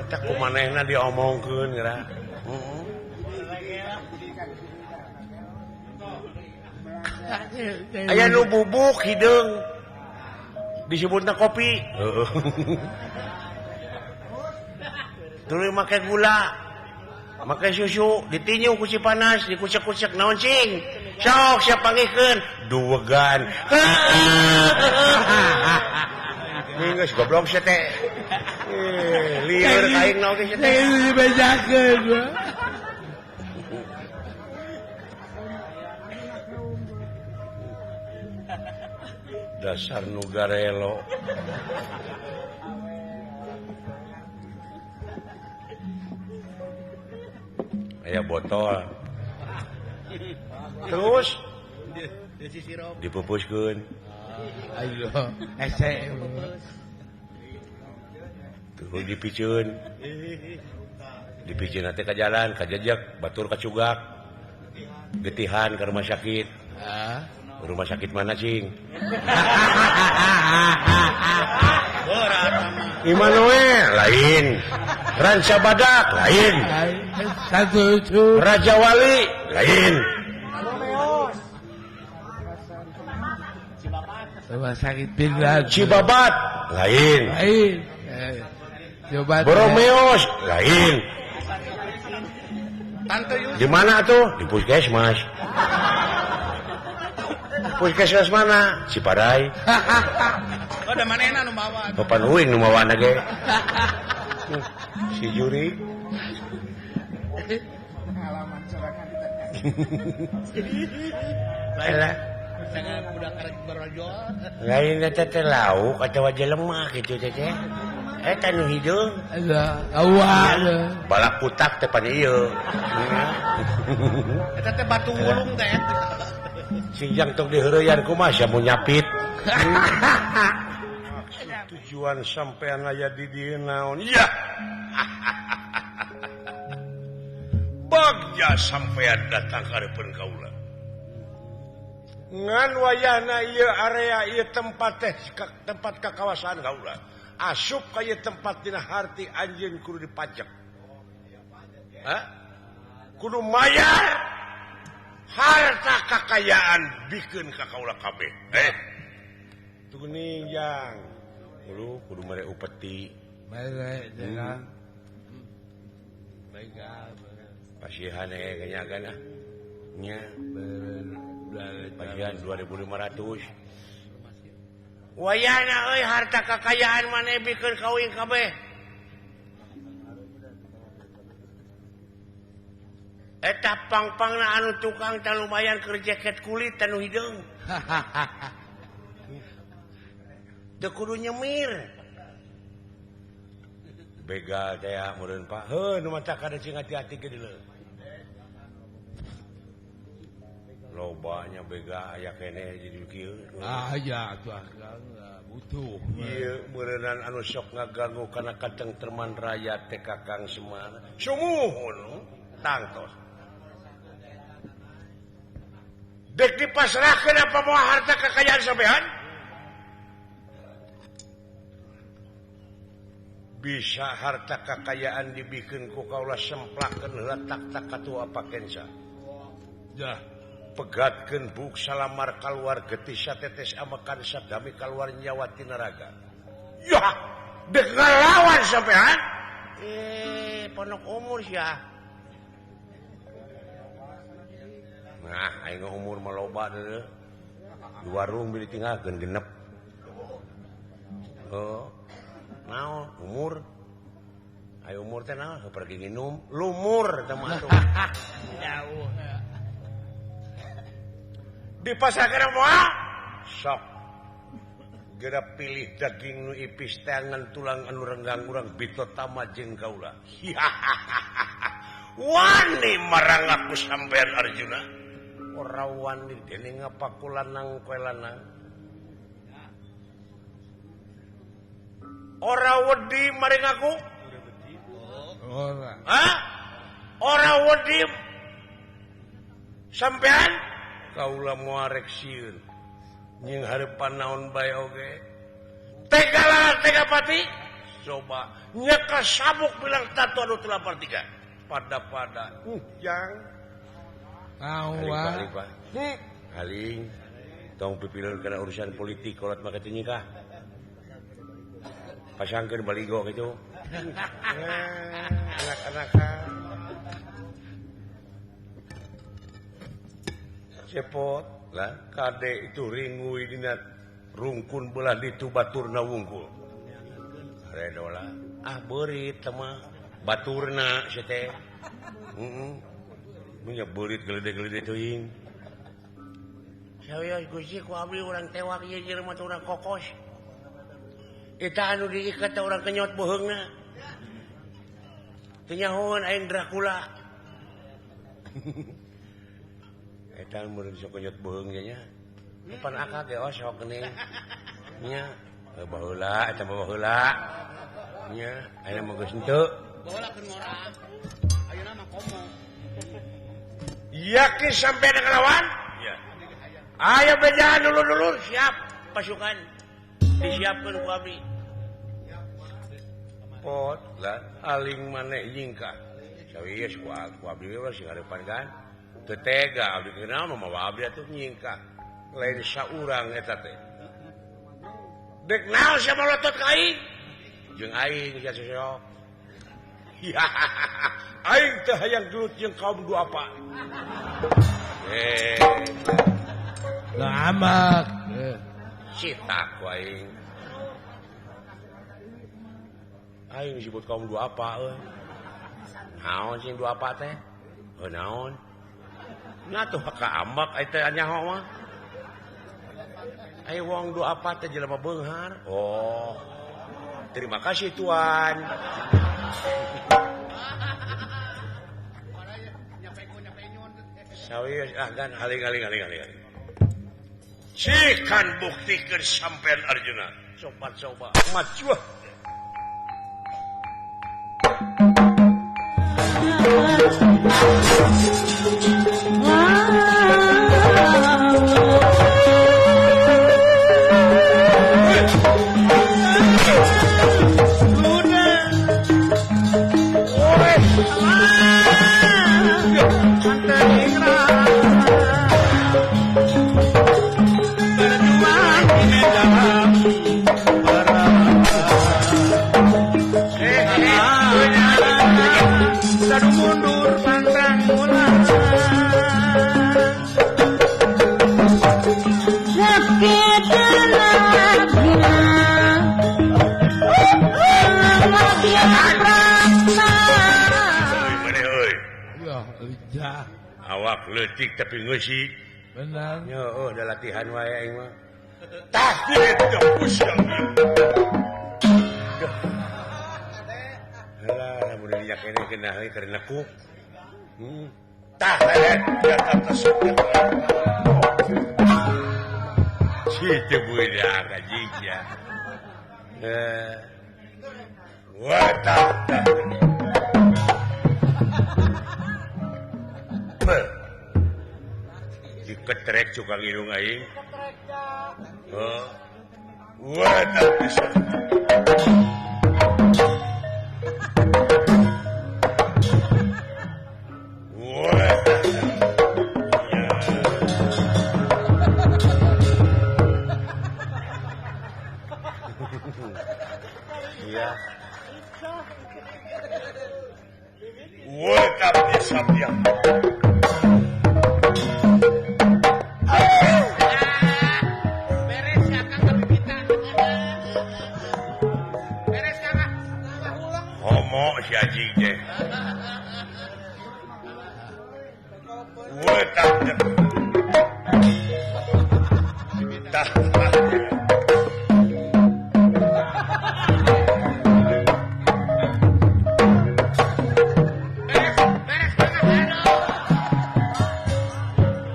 eta kumanehna diomongkeun geura aya nu bubuk hideung disebutna kopi heeh tuluy make gula make susu ditinyu ku cipanas dikucek-kucek naon cing sok sia pangihkeun duwegan geus goblok sia teh lieur kaing naon ge sia teh Ini dibacakeun. dasar nu garelo aya botol terus dipupuskeun Ayo. Ese. terus dipiceun teh ka jalan ka jejeg batur ka cugak getihan ke rumah sakit Ah. rumah sakit mana cing Immanuel lain Ranca Badak lain Satu itu. Raja Wali lain Romeos. Rumah sakit Pindah. Cibabat lain Lain. Coba. Boromeos lain Tante Yus. di mana tuh di puskesmas puskesmas mana Ciparai Oh, da manehna nu bawa. papan uing nu mawana ge si Juri Alah, Sangat budak karek berojol. lain teh lauk atawa jelema kitu teh. Eta nu hidung Ada. Awak. balak putak teh pan ieu. Eta teh batu wulung teh. Sinjang tok diheureyan kumaha sia mun nyapit. Tujuan sampean aya di dieu naon? Ya. Bagja sampean datang ka hareupeun kaula. Ngan wayahna ieu area ieu tempat teh tempat kakawasan kaula. Asup ka ieu tempat dina harti anjeun kudu dipajak. Hah? Kudu mayar harta kakayaan bikeun ka kaula kabeh. Tuh ninjang. Kudu mere upeti. Baik. Jangan. Baik. Pasihan ganyagan ah. Nya. Pasihan 2.500. Wayana euy harta kakayaan maneh bikeun kawin kabeh. Eta pang-pangna anu tukang teh lumayan keur jaket kulit anu hideung. Teu kudu nyemir. Begal teh meureun Pak. Heuh nu mata kada cing hati-hati ge deuleu. Lobanya bega aya keneh jadi kieu. Ya tuh butuh. Ieu meureunana anu sok ngaganggu kana katengtreman rakyat teh Kakang Semar. Sumuhun tangtos. Dek dipasrahkeun apa moal harta kakayaan sampean? Bisa harta kakayaan dibikeun ku kaula semplakeun heula tak katua pakensa. Ya. Pegatkeun buk salamar kaluar getih satetes amakan sadami kaluar nyawa tina raga. Yah, dek ngalawan sampean? Ponok umur sia. Nah, aing umur mah loba deuleu. Di warung beli tinggalkeun genep. Oh. Naon umur? Ayo umur teh naon? Pergi nginum lumur teh mah atuh. Jauh. Dipasarkeun moal sok geura pilih daging nu ipis teh ngan tulang anu renggang urang bitotama jeung kaula. Wani marang aku sampean Arjuna. Ora wani dene ngapakulanang koe lanang. Ora wedi maring aku? Ora. Hah? Ora wedi sampean? Kaula moarek sieun. Nying hareupan naon bae oge. Tega lalat tega pati. Coba nyeka sabuk bilang tato anu 83. Pada-pada. Jang. Awak. Aling. Tong pipileun kana urusan politik kolot mah kitu nyikah. Pasangkeun baligo kitu. Anak-anak cepot lah kade itu ringui dina rungkun belah ditu baturna wungkul. Redola beurit mah baturna sia teh. Nya beurit gelede-gelede teuing. Saya Gusti ku abdi urang tewak ieu jeung mah urang kokos. Eta anu diikat teh urang kenyot beuheungna. Teu nyahoeun aing Dracula. Eta meureun sok kenyot beuheung nya. Pan akak ge sok geuning. Nya baheula eta baheula. Nya aya mah geus henteu. Baheula keun ngorang. Ayeuna mah komo. Yakin sampai dengan lawan? Ya. Ayo bejaan dulu siap pasukan. Disiapkan ku abdi. repot lah aling maneh nyingkah sawius ku abdi we sing ngarepan kan teu tega abdi kenal mah abdi atuh nyingkah lain saurang eta teh dek naon sia malotot ka aing jeung aing sia sosok aing teh hayang gelut jeung kaum duapa Lah amat. Cita ku aing. Aing disebut kaum duapa euy. Naon sing duapa teh? Naon? Nya tuh ka ambak ai teh nyaho mah. Ai wong duapa teh jelema beunghar. Oh. Terima kasih Tuan. Sawius kan haling. Sikan buktikeun sampean Arjuna. Coba maju. Awak leutik tapi ngeusi. Benar. Yo, udah latihan wae aing mah. Tah kitu pusing. Alah, mun dia kene kena heuy karena ku. Tah ya atas. Situ budak anjing ya. Wadah. Diketrek cukang hidung aing. Wadah pisan. Iya. Wadah pisan dia. Si anjing teh. Wetak. Tah.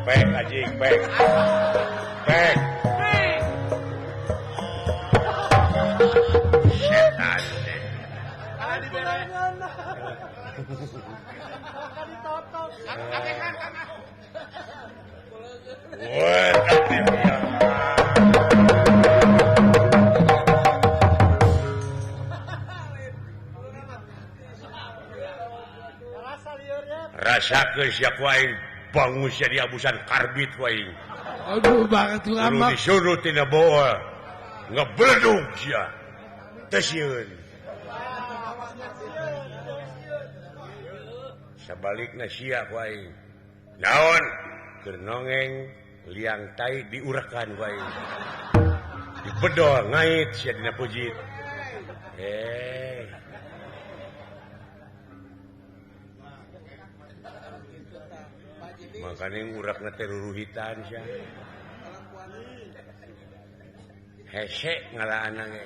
Pek anjing, pek. Pek. Setan teh. Rasakeun sia ku aing bangun sia di abusan karbit ku aing. Aduh banget tuh amak. Disuruh tina boa. Ngebledug sia. Teu sieun. Sabalikna sia ku aing. Naon? Keur nongeng liang tai diurakan ku aing. Dibedol ngait sia dina pujit. Makanya ngurakna teh ruruhitan sia. Hese ngalaana ge.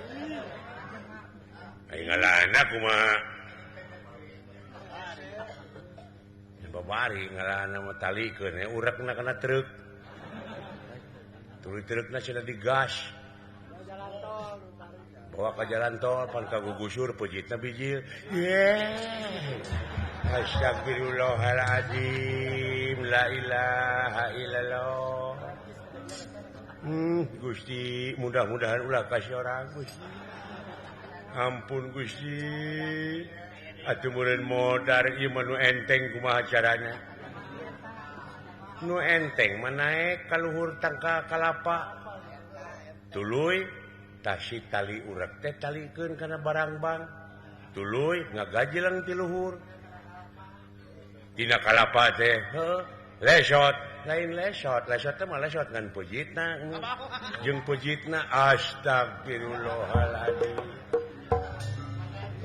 Ai ngalaana kumaha? Babari ngalaana mah talikeun urakna kana truk. Tuluy trukna cenah digas. Bawa ka jalan tol pan kagugusur pujitna bijil. Astagfirullahaladzim. La ilaha illallah. Gusti, mudah-mudahan ulah kasih orang Gusti. Ampun Gusti atuh meureun modar ieu mah nu enteng kumaha carana nu enteng mah naek ka luhur tangka kalapa tuluy tasi tali urek teh talikeun kana barang bang tuluy ngagajelang ti luhur dina kalapa teh lesot lain lesot teh mah lesot ngan pujitna jeung pujitna astagfirullahaladzim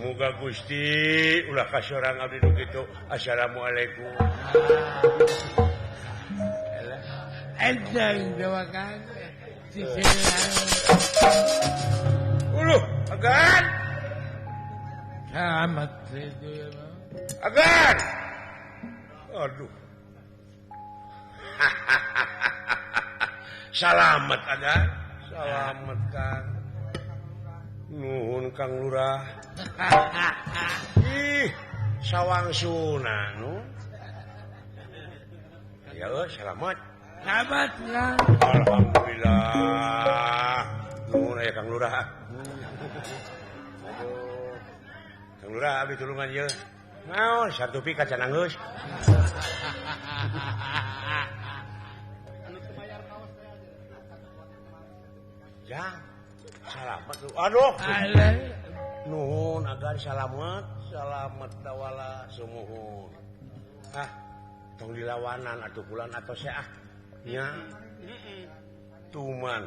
muga Gusti ulah ka sorang abdi nu kitu assalamualaikum Enteng doakan. Agan Selamat itu ya, Agan aduh Salamet Agan salamet Kang nuhun Kang Lurah ih sawangsuna nu ya selamat Selamat Kang. alhamdulillah nuhun aya Kang Lurah Kang Lurah abdi tulungan ieu naon sartupi kaca nanggeus Jang salamet aduh nuhun Agan salamet dawala sumuhun tong dilawanan atuh bulan atau seah nya tuman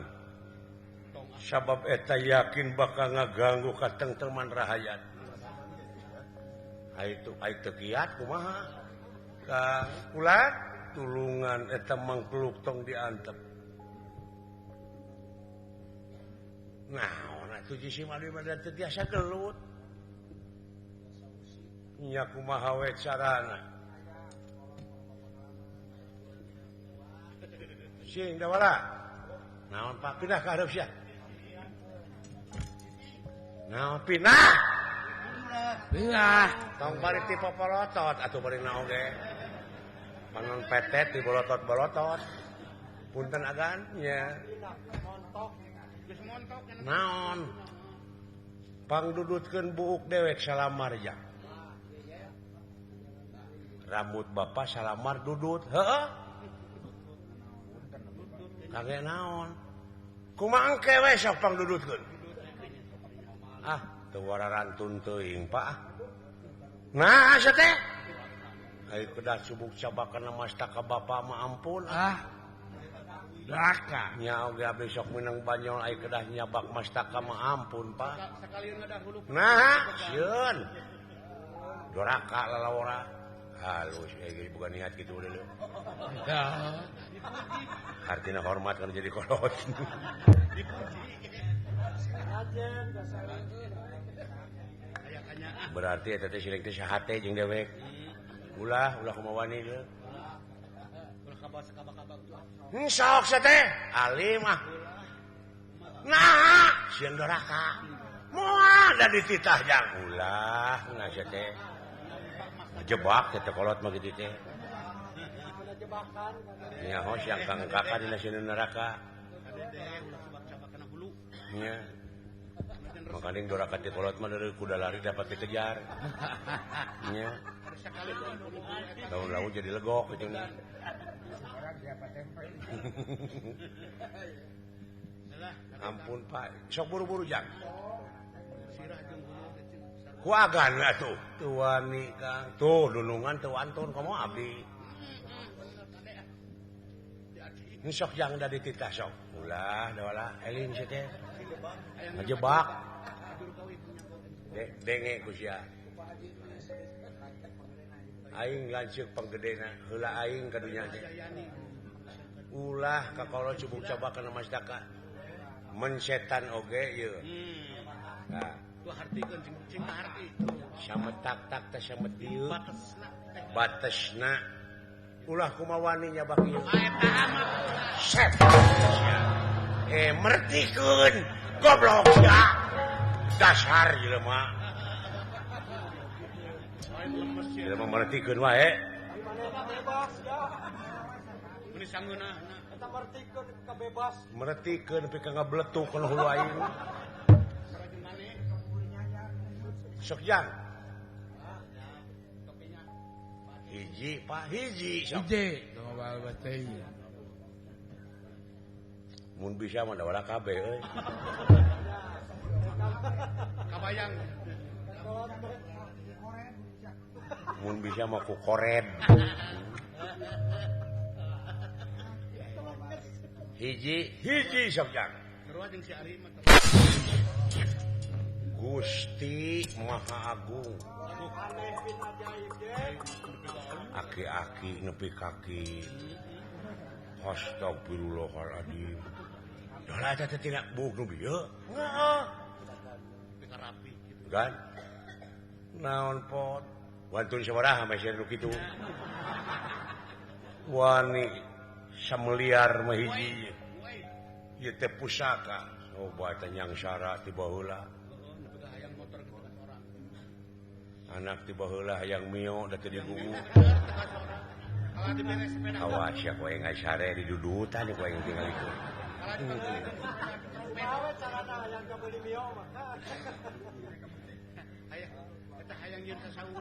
sabab eta yakin bakal ngaganggu katengtreman rahayat itu teu kiat kumaha ka ulah tulungan eta mangkluk tong diantep naon atuh jisi mali mah teu tiasa gelut nya kumaha we carana sing dawala naon Pak pindah ka hareup sia naon pindah tong bari ti popolotot atuh bari naon ge panon petet di bolotot punten Agan nya naon pangdudutkeun buuk dewek salamar ya rambut bapak salamar dudut heuh kage naon kumaha engke we sok pangdudutkeun teu wararantun teuing Pak nah asa teh ai kedah subuk cabakan mastaka bapa mah ampun Laka. nya oge abdi sok meunang banyol ai kedah nyabak mastaka mah ampun Pak sakalian ngadahulup nah sieun doraka lalawara halus ge bukan niat kitu deuleu artina hormat kan jadi kolot berarti eta teh sileng teh sahate jeung dewek ulah kumaha wani ge sok teh alim nah sieun doraka moal da dititah jang ulah ngase teh jebak teh kolot mah kitu teh nya hos yang kang kakak dina sieun neraka nya makanya doraka teh kolot mah dari kuda lari dapat dikejar nya tahun lalu jadi legok gitu nih ampun Pak sok buru-buru jang ku Agan atuh teu wani Kang tuh dunungan teu wantun komo abdi ini sok jang da dititah sok ulah dawala eling sia teh ngejebak denge ku sia aing lanceuk panggedena heula aing ka dunya teh ulah ka kalau cubuk cabakan mastaka mensetan oge ieu nah tu hartikeun cing harti sametak teh samet dieu batesna ulah kumaha wani nyabak ieu set mertikeun goblok ya dasar jelema jelema mertikeun wae ini sangeuna eta mertikeun ka bebas mertikeun nepi ka ngabletuk kana hulu aing sok jang hiji Pak hiji sok Tunggal batei. mun bisa mah da wala kabeh euy Kabayang. mun bisa mah ku kored hiji sok jang Ngeruat jeung si Ari mah. Gusti Maha Agung aki-aki nepi kaki astagfirullahaladzim dah eta teh tina buk nu bieu Rapi gitu. kan naon pot wantun sabaraha mah nu kitu wani sameliar mah hiji ieu teh pusaka obat nyangsara ti baheula anak ti baheula hayang mio da teu digugu awas ya kowe ngasare di dudutan kowe yang tinggal itu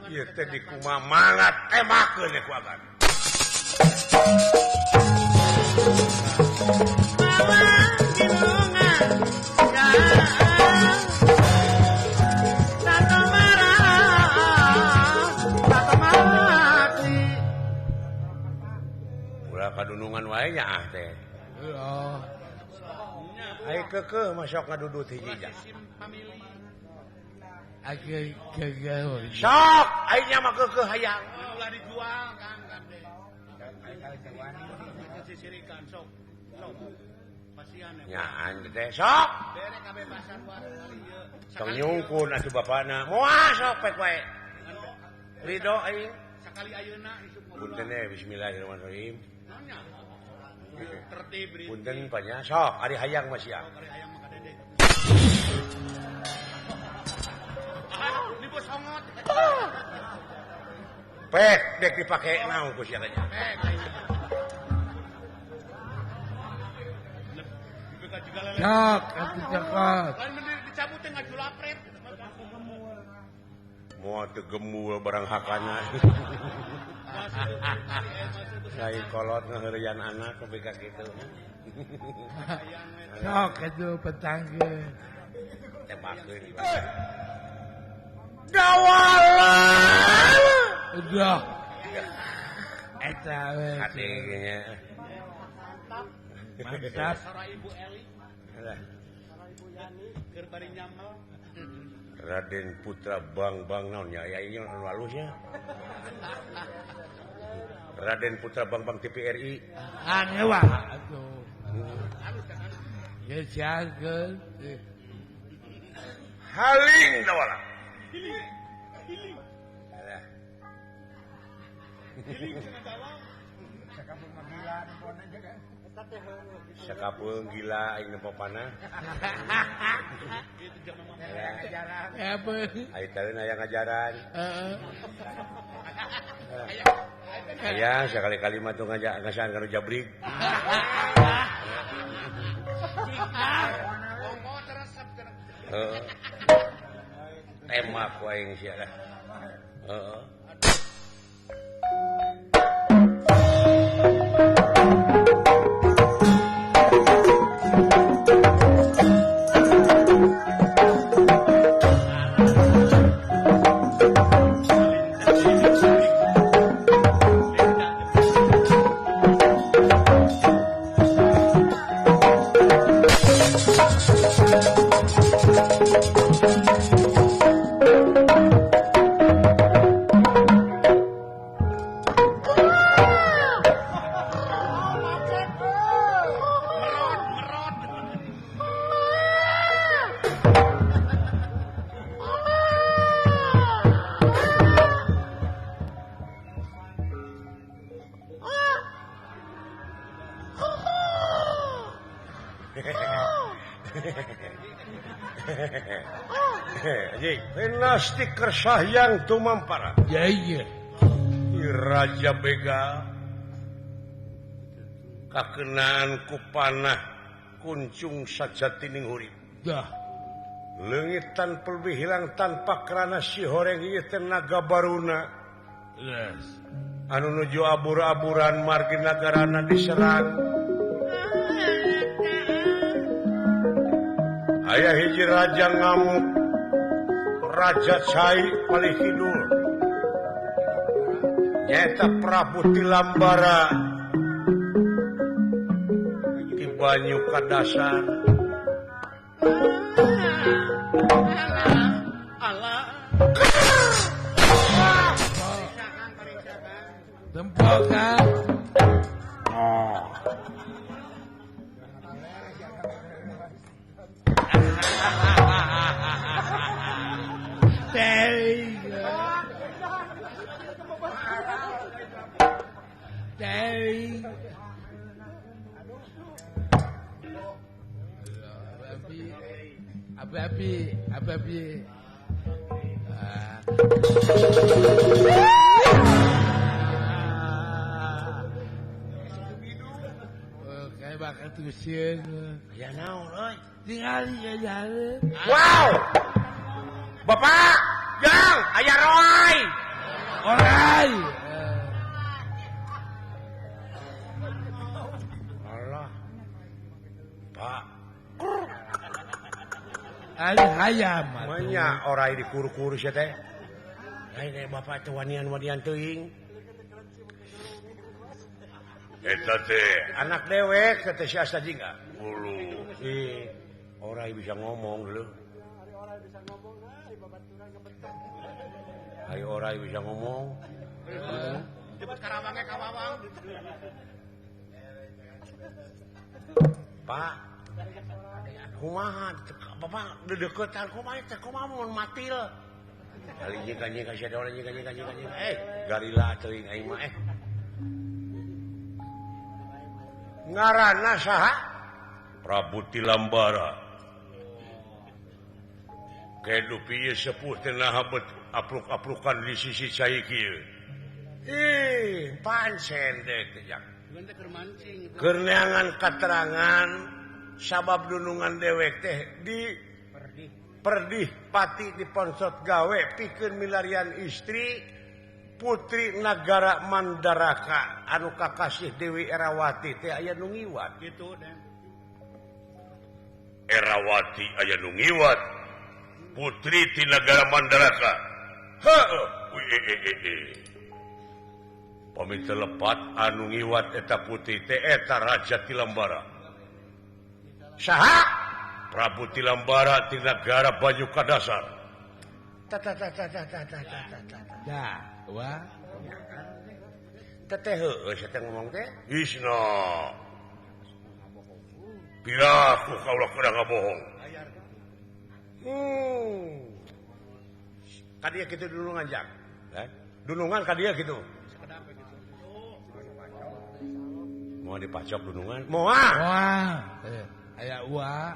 ieu teh di kumaha mangat temakeun ku agan kadunungan wae nya ah teh. Oh. Ai keukeuh masok ngadudut hiji dah. Ake kegawal. Sok, ai nya mah keukeuh hayang. Ulah dijual Kang Gade. Sisirikan sok. Sok. Pasian Nya an teh sok. Bere kabebasan warung kali ieu. Tong nyungkun atuh bapana. Moal sok pek wae. Ridho aing. Sakali ayeuna isuk Punten bismillahirrahmanirrahim. Tertib ri. Punten panya sok ari hayang mah sia. Ari hayang mah kadede. Ini bos hongot. Pek dek dipake naon ku sia tanya. Cak, atuh cakot. Lain mending dicabut teh ngajulapret. Moal teu gemul barang hakana. Lain kolot ngaheureuyan anak nepi ka kitu. Cak atuh petanggeun. Tembakeun. Dawalan. Udah. Eta we. Hatinya. Mantap. Sora Ibu Eli, keur bari nyamal. Raden Putra Bang naon nya aya ieu anu halusnya. Raden Putra Bang TPRI. Anu wah atuh. Ye jageun. Haling dawala. Hiling. Alah. Hiling cenah dalam. Sakapeung gila aing nepopana. Itu jeung mama Apa? Ai teh aya ngajaran. Heeh. Aya sakali-kali mah tuh ngasan kanu jabrig. Ongko teresep cenah. Heeh. Tembak wae aing sia dah. Heeh. Dinasti Kersahyang Tumampara. Ya iya. Raja Bega kakenaan ku panah kuncung sajatining urip. Dah. lengitan pelbi hilang tanpa kerana si horeng ieu tenaga baruna Yes. anu nuju abur-aburan margi nagarana diserang aya hiji raja ngamuk Raja Cai paling kidul nyaeta Prabu Tilambara di banyu kadasar Allah. Tempok kan? Teri. Teri. Ababi. Kayak bakal terusin. ya naon euy Tinggal jalan. wow Bapak Jang aya Roy Orai. Allah Pak Ada hayam. banyak orang dikur-kur sih teh. Lain bapak teh wanian teuing. Eta teh anak dewek teh si asa jingga. Ulu. Orang bisa ngomong dulu. Ayo orang bisa ngomong. Debat Karawangnya kawawang. Pak. Kumaha bapak dedeketan kumaha mun matil. Kali nyika sia da nyika. Garila teuing aing mah Ngaranna saha? Prabu Tilambara. Kedu pieu sepuh teh naha apluk-aplukan di sisi cai kieu. Pancen dek jak. Keur neangan katerangan sabab dunungan dewek teh di perdih pati diponsot gawe pikeun milarian istri putri nagara Mandaraka anu kakasih Dewi Erawati teh aya nu ngiwat Gitu deh. Erawati aya nu ngiwat putri ti nagara Mandaraka heuh pami telepat anu ngiwat eta putri teh eta Raja Tilambara saha Prabu Tilambara ti nagara Banyu Kadasar Dah, wah. teteh heueuh saya ngomong teh isna piraku kaulah kudu ngabohong kadieu kitu dulungan jak dunungan kadieu kitu mau dipacok dunungan moal Wah. Aya wah.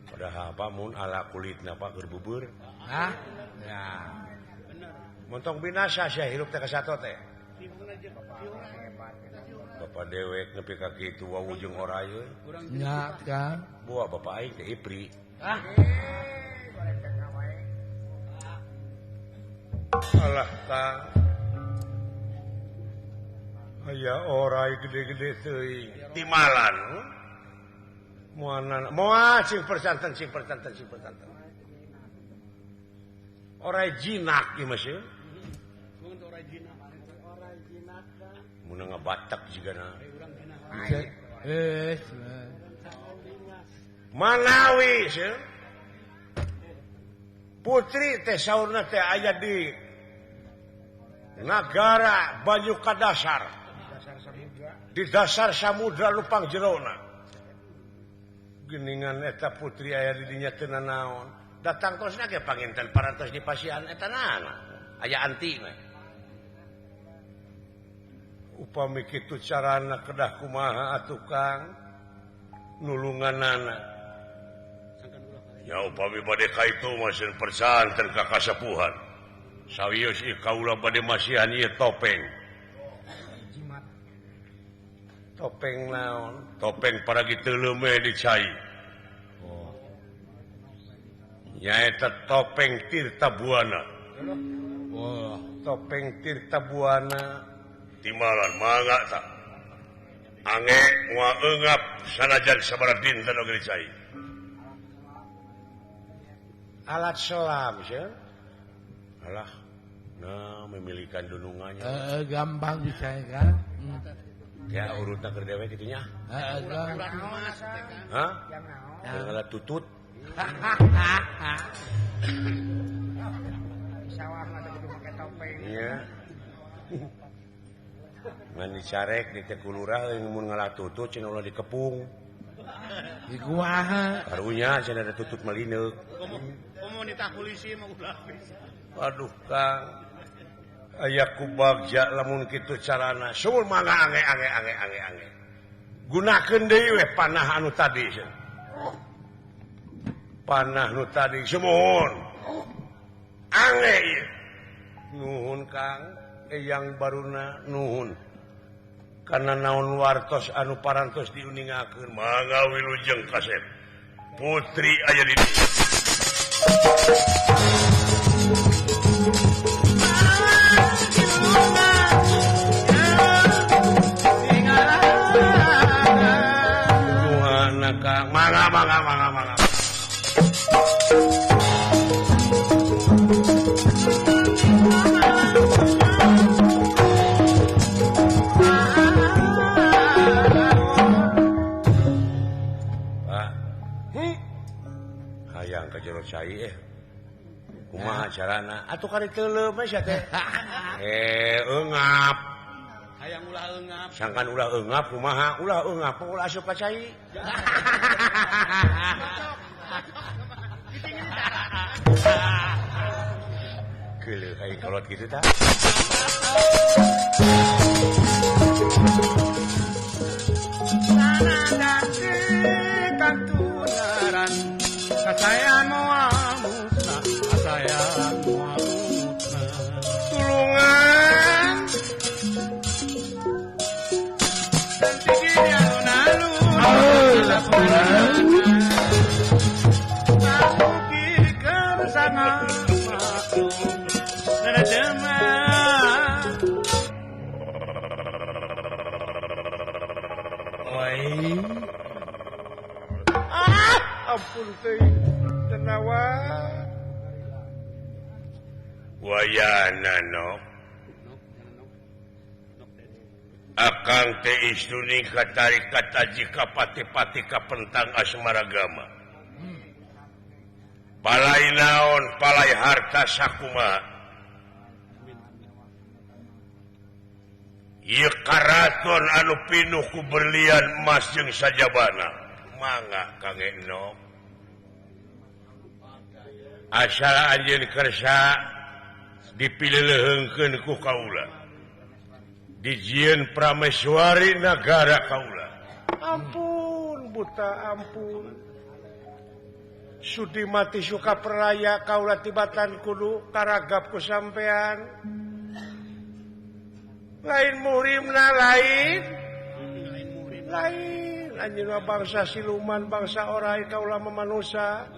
padahal apa mun ala kulitna apa keur bubur Hah? Ya. montong binasa sia hirup teh ka sato teh Bapak dewek nepi ka kitu wawujung orayeun Ya kan. buah bapak aing teh ipri alah Kang aya orai gede-gede teuing timalan moal cing persanten orai jinak ieu mah seuh mun ngabatak jigana Manawi seuh putri teh saurna teh aya di nagara Banyu Kadasar di dasar samudra lupang jerona geningan eta putri aya di dinya teu nanaon datang tosna ge panginten parantos di pasian eta naana aya antina upami kitu carana kedah kumaha atuh Kang nulunganana ya upami bade kaitu masih persanten ka kasepuhan sawios ieu kaula bade masihan ieu topeng topeng naon topeng paragi teu leume di cai nyaeta topeng Tirta Buana. Wah, Topeng Tirta Buana timalan mangga tak ange mua eungap sanajan sabaraha dinten oge dicai. Alat selam sih. Alah, nah memilikan dunungannya. Gampang bisa kan? Ya urutna keur dewe kitu nya. Gampang. Hah? Yang alat tutut. Sawah mah kudu make topeng. Iya. Ngan dicarek di teh kulurah mun ngalatutut cenah ulah dikepung. Di kumaha? Karunya cenah ada tutut malineuk. Komunitas polisi mah ulah bisa. Aduh Kang. Aya ku bagja lamun kitu carana. Suul mangga ange. Gunakeun deui we panah anu tadi. Panah nu tadi semohon. Ange ieu. Nuhun Kang, eyang baruna nuhun. Karena naon wartos anu parantos diuningakeun mangga wilujeng kasep. Putri aya di dieu. Nuhana Kang, mangga. Hayang ka jero cai kumaha carana atuh kari teuleum we sia teh eungap Hayang ulah eungap. sangkan ulah eungap kumaha ulah eungap ulah asup ka cai geuleuh aing kolot kitu tah Kasayan moal musnah, kasayan moal musnah. tulungan Dan tinggi alun-alun, laporan. Aku kiri bersama maklum, nerajemah. ampun teh tenawa wayana no akang teh istuni katarikat aji kapati-pati kapentang asmaragama palai naon palai harta sakumaha ieu karaton anu pinuh ku berlian emas jeung sajabana mangga Kang Eno asal anjeun kersa dipileuleungkeun ku kaula dijieun prameswari nagara kaula ampun buta ampun sudi mati suka peraya kaula tibatan kudu karagap ku sampean lain murimna lain anjeunna bangsa siluman bangsa orai kaula mamanusa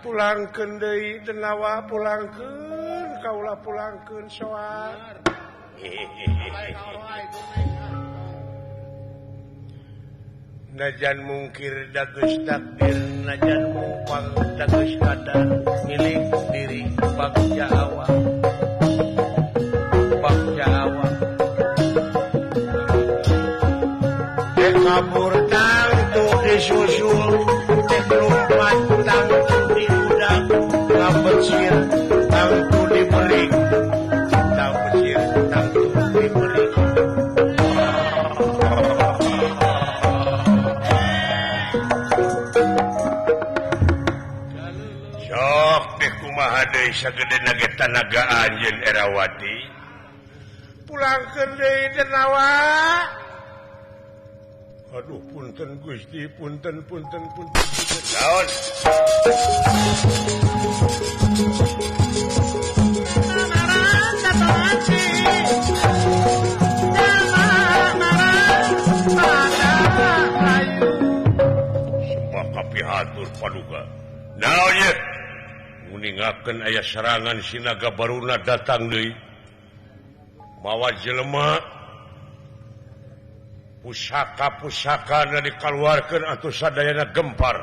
pulangkeun deui denawa pulangkeun kaula pulangkeun soal najan mungkir dageus takdir najan mupang dageus kadar milik diri bagja awak kabur tangtu disusul lumpat tangtu diudak ngabecir tangtu diberi tangtu diberi sok deh kumaha deui sagedena ge tanaga anjeun Erawati pulangkeun deui denawa. Aduh, punten Gusti, punten. Naon? Sumpah kapihatur paduka. meninggalkan ayah serangan Sinaga Baruna datang deui mawa jelema pusaka dikeluarkan atau sadayana gempar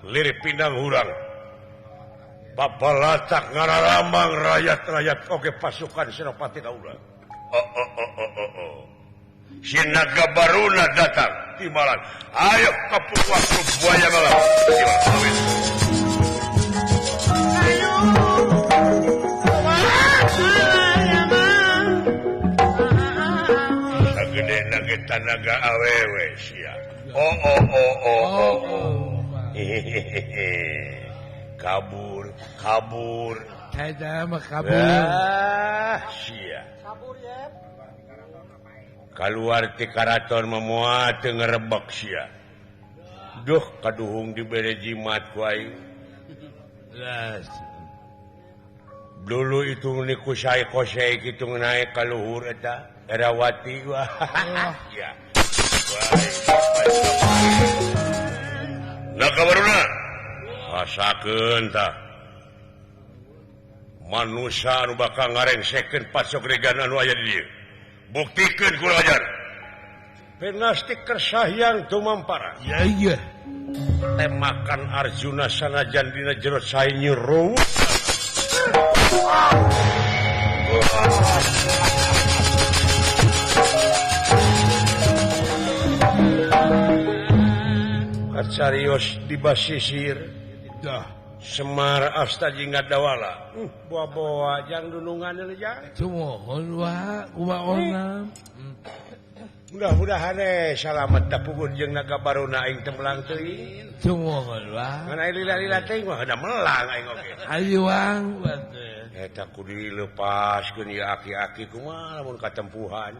lirik pindang hurang babalatak ngararambang rakyat-rakyat oge pasukan Senopati Kaula. Sinaga Baruna datang timbalan ayo kapuk buaya malam sagede nage tanaga awewe sia kabur Saya mah kabur. Sia Kabur ya. keluar ti karaton memuat teu ngerebek sia duh kaduhung dibere jimat ku aing dulu itu niku sae kosei kitu naik ka luhur eta Erawati wah ya nah kabaruna rasakeun tah manusia anu bakal ngarengsekeun pasok regan anu aya di dieu buktikeun kula ajar penastik kersahyang tumampara Iya. temakan Arjuna sanajan dina jero sae nyero kacarios di basisir Dah. Semar Astaji Ngadawala boa-boa jang dunungan deui jang Cumohon wa kumaha. mudah-mudahan salamet da pugun jeung Naga Baruna aing teu melang teuing Cumohon wa. ngan aya lila-lila teh mah da melang aing oge Aliwang bate. eta kudu dilepaskeun ieu aki-aki kumaha lamun katempuhan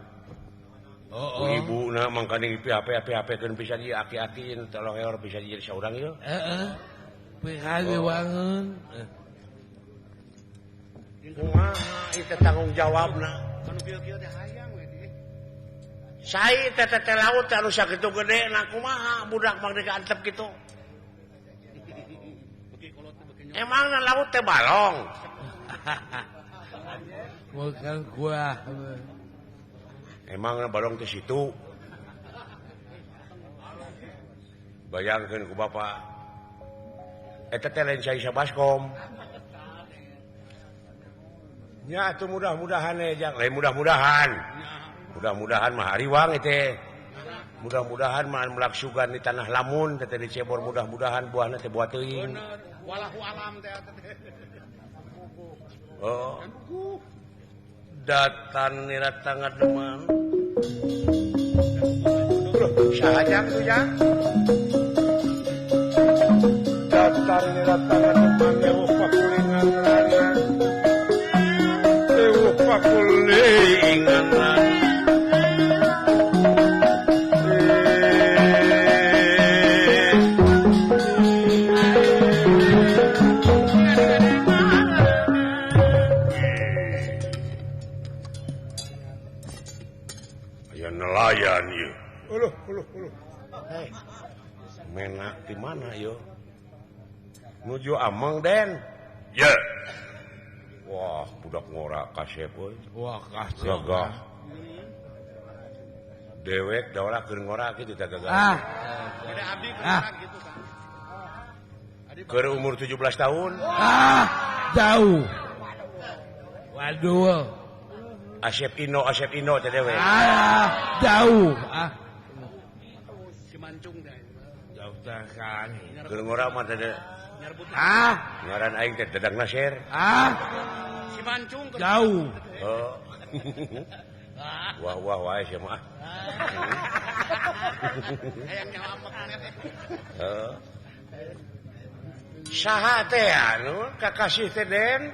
Oh. ibuna mangkana pihape-pihapekeun pisan ieu aki-aki tolong eor bisa jadi saurang ieu Heeh. Pihaliwangeun. kumaha itu tanggung jawabna sai teh laut teh anu sakitu gedena kumaha budak mangdeka antep kitu emangna laut teh balong Bukan kuah. emangna balong teh situ bayangkeun ku Bapak eta teh lain saisa baskom nya atuh mudah-mudahan jang lain mudah-mudahan mah hariwang teh mudah-mudahan mah melaksugan di tanah lamun teh dicebor mudah-mudahan buahna teh buah teuing walahu alam teh oh datan nirata ngademang sahajang tuh ya datan nirata ngademang ewu pakulingan rarian ewu pakulingan rarian nelayan ieu. Uluh. Hei. Menak di mana yo? Nuju Amang Den. Ya. Wah, budak ngora kasep euy. Wah, kasep. Gagah. Dewek da ulah keur ngora kitu teh gagah. ada abdi kan gitu kan Keur umur 17 tahun. Jauh. Waduh. Asep Ino teh dewe. Jauh. si mancung teh Jauh teh kan. Keur ngora mah teh nyarbut ngaran aing teh Dadang Nasir. si mancung ke Jauh. Oh. Wah wae sia mah. hayang nyalamet teh Heeh. Saha teh anu kakasih teh Den?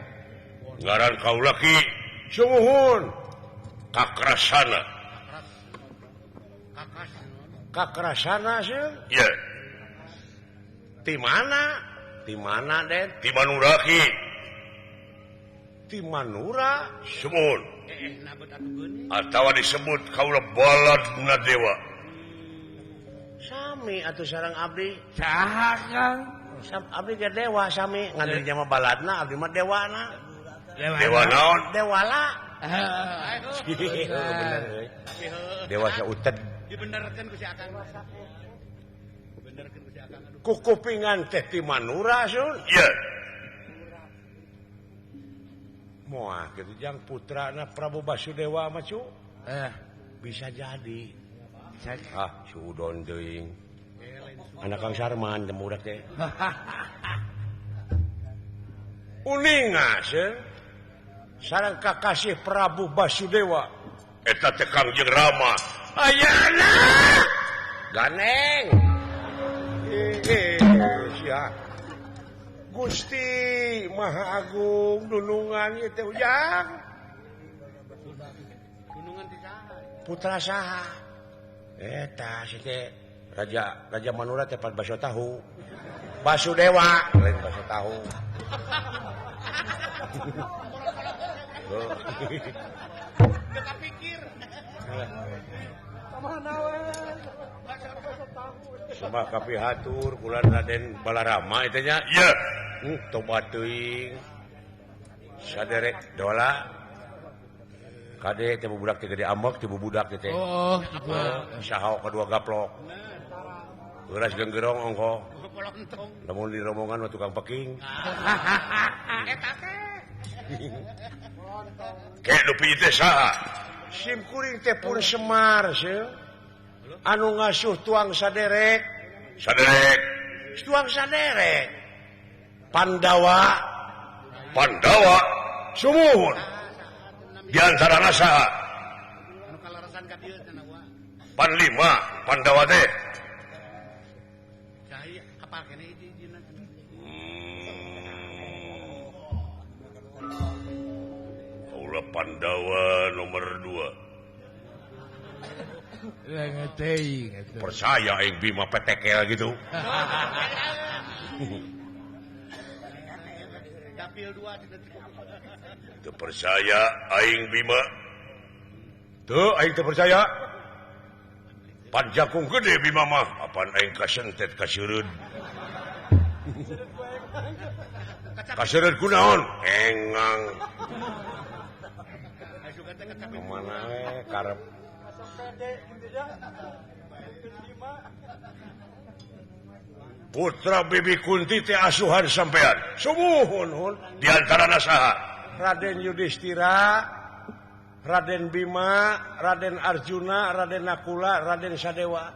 Ngaran kaula Ki Sumuhun. Kakrasana. kakas Kakrasana sih? Iya. Ti mana? Ti mana Den? Ti Manura Ki. Ti Manura Sumuhun. nabet atukeun Atawa disebut kaula Baladna Dewa. Sami atuh sareng abdi. Saha Kang? Abdi ge dewa sami ngan dinya mah baladna abdi mah dewana. Dewa naon? Dewala. Bener euy. Dewa sauted. Dibenerkeun ku si Akang. Benerkeun ku si Akang. Ku kupingan teh ti Manura sun. Iya. Moal kitu jang putrana Prabu Basudewa mah cu. Bisa jadi. Sudon teuing. Anak Kang Sarman teh budak teh. Uninga seun. Sareng kakasih Prabu Basudewa. Eta teh Kangjeng Rama. Ayana. Ganeng. Sia. Gusti Maha Agung dunungan ieu teh ujang. Gunungan di saha? Putra saha? Eta si teh Raja Manura teh Baso Tahu. Basudewa lain Baso Tahu. Udah kapikir. Sama kapihatur kula Raden Balarama eta nya. Iya. Tobat teuing. Saderek dola. Kade teh budak teh gede ambek teh budak teh. Oh, Saha kedua gaplok. Geuras genggerong ongko. Polontong. Lamun di rombongan mah tukang peking. Eta teh. Kayak nu piji teh saha? Sim kuring teh pun Semar seuh. Anu ngasuh tuang saderek. Saderek. Tuang saderek. Pandawa. Pandawa. Sumuhun. Di antarana saha? Anu kalarasan ka dieu teh nawa. Panlima. Pandawa teh. Cahaya apal kene hiji-hijina. Kaula Pandawa nomor 2. ngeteuing. Percaya aing Bima petekel gitu. Dapil 2 di detik. Teu percaya aing Bima. Tuh aing teu percaya. Panjakung gede Bima mah. Apaan aing kasentet kaseureud. Kaseureud kunaon? Engang. Kemana karep. Putra Bibi Kunti teh asuhan sampean. Sumuhun hun. Di antarana saha? Raden Yudhistira, Raden Bima, Raden Arjuna, Raden Nakula, Raden Sadewa.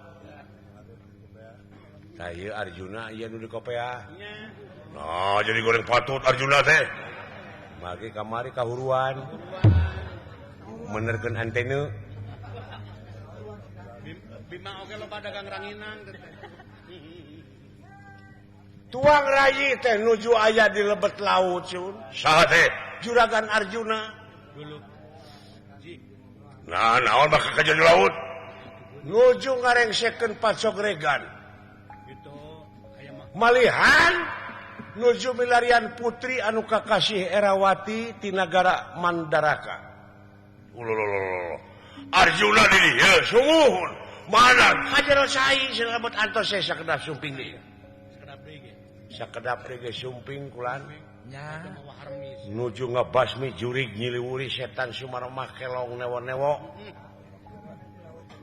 Nah, ieu Arjuna ieu nu di kopea. Nah, jadi goreng patut Arjuna teh. Magi kamari kahuruan. Menerkeun antena. Bima oge loba dagang ranginang. Tuang rayi teh nuju aya di lebet laut sun. Saha teh? Juragan Arjuna. Dulu. Nah, naon bakal ka jadi laut? Nuju ngarengsekeun pacogregan. Gitu. Aya mah Malihan nuju milarian putri anu kakasih Erawati ti nagara Mandaraka. Ulolololo. Arjuna di dieu sumuhun. Mana? Hajero sai selebet antos saya sakedap sumping deui. sekedap deui ge. Sakedap ge sumping kulan. Nya. Mawa harmis. Nuju ngabasmi jurig nyiliwuri setan Sumarmah kelong newo-newo.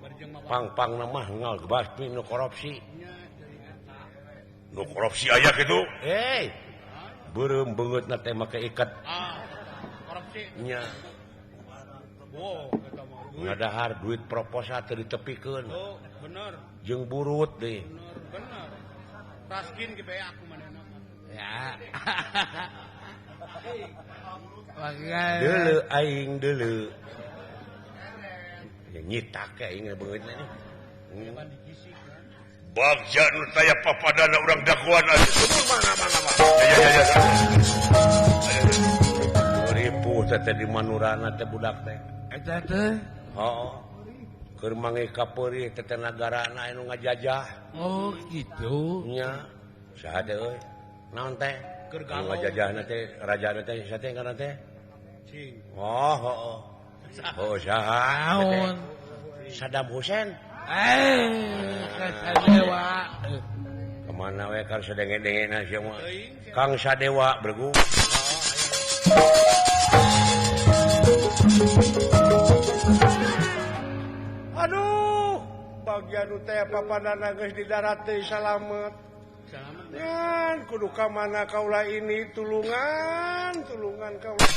Barjeng mawa Pang-pang mah ngalbasmi nu korupsi. Nu korupsi aya kitu. Beureum beungeutna teh make iket korupsi. nya. Wow, eta mah. Ngadahar duit proposal teu ditepikeun. Oh, bener. Jeung burut deui. Bener. Raskin ge bae aku manehna. Ya. Makanya. Deuleu aing deuleu. Ya nyitak ke aing beungeutna nih. Bagja nu taya papadana urang dakwaan asuh. Ya. Ripuh teh di Manurana teh budak teh. Eta teh. Hooh. Keur mangge ka peurih teh nagarana anu ngajajah. Oh, gitu. Nya. Saha teh euy? Naon teh? Keur Anu galau. ngajajahna teh rajana teh saha teh kana teh? Cing. Oh, hooh. Oh, saha? Naon? Saddam Hussein. Kata dewa. Kemana mana we Kang sadenge-dengena sia mah. Kang Sadewa bergu. Aduh, bagian teh papanana geus di darat teh salamet. Yan, kudu ka mana kaula ini tulungan kaula.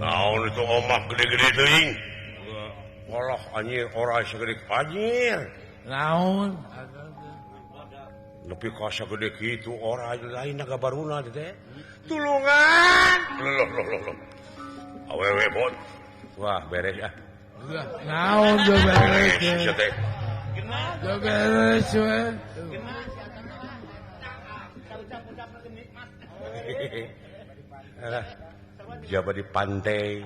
Naon itu omak gede-gede teuing. Walah anjir ora sagede anjir. Naon? Nepi ka sagede kitu ora lain ngabaruna teh. Tulungan. Loh. Awewe bot. Wah, beres ah. Naon jo beres. Sia teh. Jo beres we. Jaba di pantai.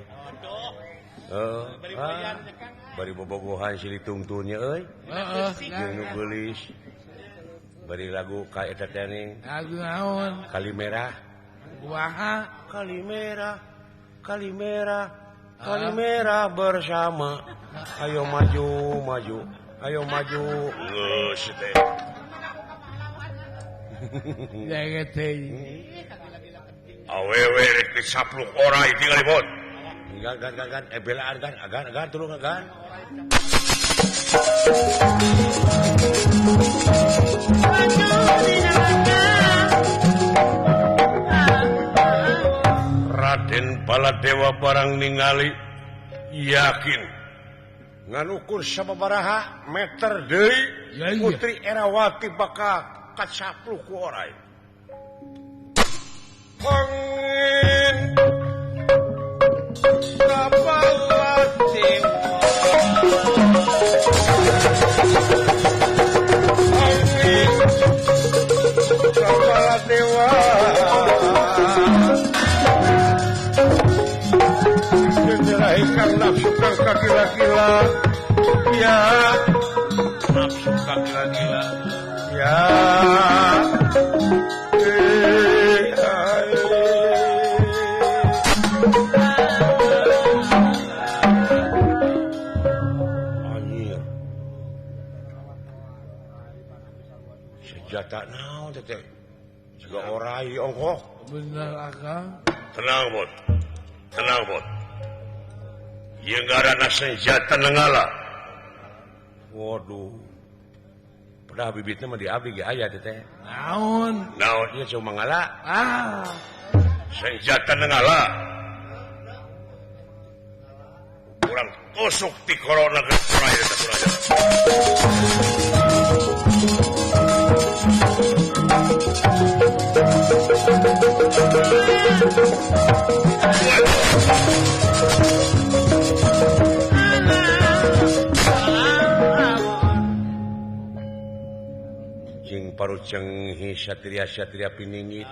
Bari bobogohan silih tungtunnya euy. Heeh. Jeung nu geulis. Bari lagu ka eta teh ning Lagu naon? Kalimera. Kumaha? Kalimera bersama. Ayo maju. Sia teh. Jangan teh. Awewe rek disapluk orai tinggal bot. Gan. Belaan kan. Agan tulung agan. Raden Baladewa barang ningali yakin Nganukur sababaraha meter deui Ya, iya. Putri Erawati bakal kacapluk ku orai. Angin kapalatin angin kapaladewa Jenderai kang nafsu kang kakila-kila ya nafsu kang gila-gila ya anjir senjata naon teh juga orai ongkoh Bener akang. Tenang bot. Ieu ngaranna senjata nenggala. waduh padahal bibitnya mah di abdi ge aya teh Naon? Naon ieu cuma ngala senjata nenggala. Kurang tusuk ti corona ke kurang eta kurang. jeung parut cenghi satria-satria piningit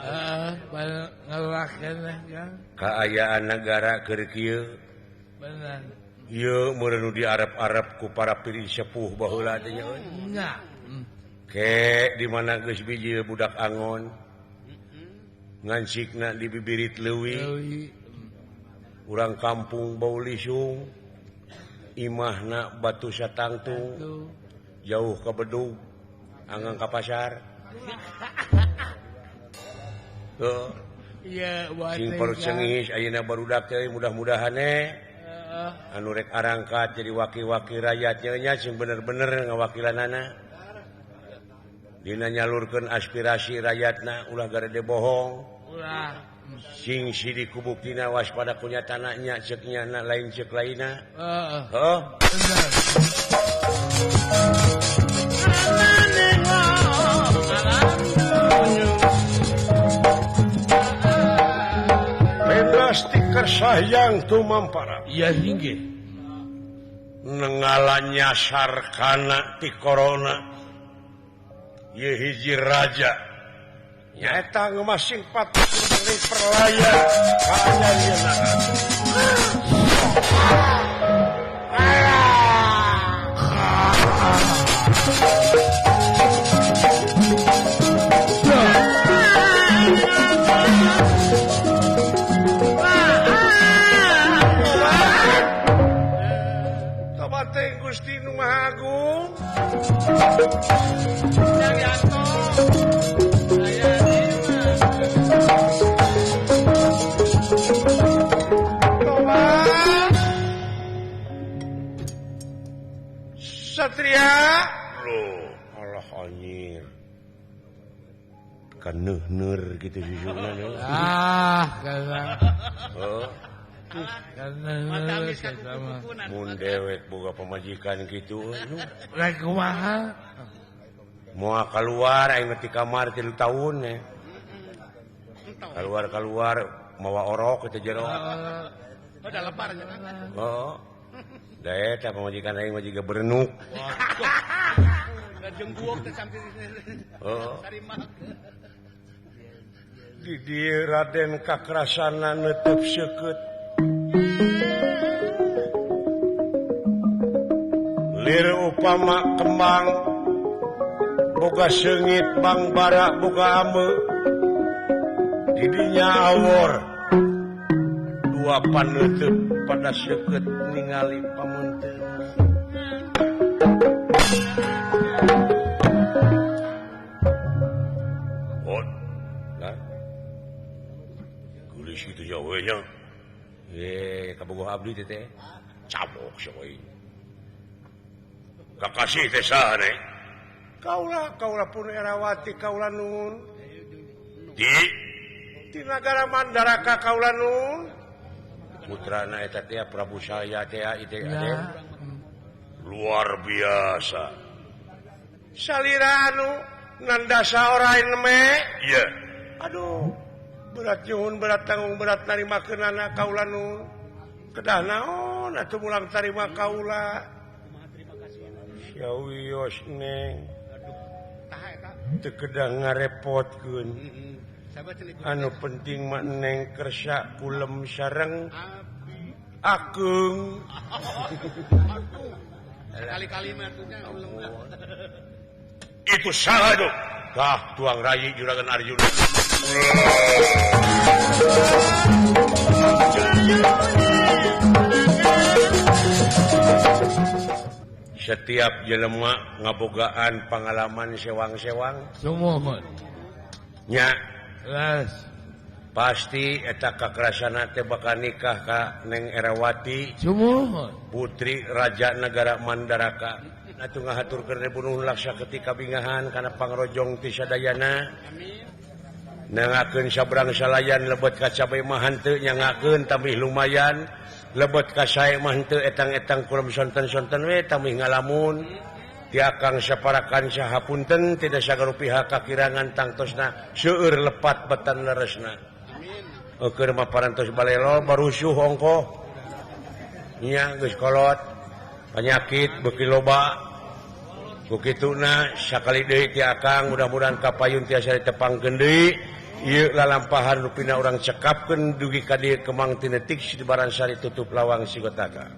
Pada ngelakan lah kan. kaayaan negara keur kieu Bener. ieu meureun nu diarep-arep ku para piri sepuh baheula teh nya euy Enggak. ke di mana geus biji budak angon ngancikna di bibirit leuwih Deui. urang kampung bau lisung imahna batu satangtung Tuh. jauh ke bedug anggang ka pasar tuh Iya, buat sing parut cengis ayeuna barudak teh mudah-mudahan anu rek arangkat jadi wakil-wakil rakyatnya nya sing bener-bener ngawakilanana dina nyalurkeun aspirasi rakyatna ulah garede bohong Ulah. sing sidik kubuktina waspada punya tanahnya cek nyana lain cek laina Heeh. heuh Bener. bebas ti kersayang tumampara Iya hingga. nenggala nyasar kana ti corona ye hiji raja nyaeta ngemasing patut dari perlaya hanya nyeunaan teh Gusti Nu Maha Agung. Yanto. Aya ieu mah. Tobat. Satria. Loh. Allah anjir. Kan neuh-neuh gitu jujurna nih. Karena Oh, karena sama. mun dewek boga pamajikan gitu. Rek kumaha? Moal keluar aing ti kamar 3 tahun ya. Keluar mawa orok itu jero. Udah lepar nya. Oh. Da eta pamajikan aing mah jiga berenuk. Da jengguok teh sampai Oh. Tarimak. Di dieu Raden kakrasana neuteuf seukeut. Lir upama kembang boga seungit bang bara boga ame didinya awor dua paneuteuf pada seukeut ningali pamunteun. Oh, Lah, kulis gitu ya we nya. kabogoh abdi teh. Cabok soy. Kakasih teh saha ne? Kaula pun Erawati kaula nun. Di Nagara Mandaraka kaula nun. Putrana eta teh Prabu Saya teh itu Aden. luar biasa. Salira anu nandasa orain me. Iya. Aduh, berat nyuhun, berat tanggung, berat narimakeunana kaula nun. Kedah naon atuh mulang tarima kaula. Ya wios neng. Teu kedah ngarepotkeun. Anu penting mah neng kersa kulem sareng Agung. Kali-kali mah atunya uleng. Itu salah dong. Kah tuang rayi juragan Arjuna. Setiap jelema ngabogaan pengalaman sewang-sewang Semua mah. nya Las. pasti eta kakrasana teh bakal nikah ka Neng Erawati Semua mah. putri Raja Negara Mandaraka. Atuh ngahaturkeun bunuh laksa ketika bingahan kana pangrojong ti sadayana. Nangakeun sabrang salayan lebet ka cabai mah henteu nyangakeun tambih lumayan. Lebet ka sae mah henteu etang-etang kulem sonten-sonten we tambih ngalamun. Ti akang saparakan sahapunten tidak sagaru pihak kakirangan tangtosna seueur lepat betan leresna. Keur mah parantos balelo barusuh ongkoh. Nya geus kolot. Penyakit beuki loba. Kukituna sakali deui ti akang mudah-mudahan kapayun tiasa ditepangkeun deui. Ieu lalampahan rupina urang cekapkeun dugi ka dieu kemang tinetik sibaran sari tutup lawang sigotaka.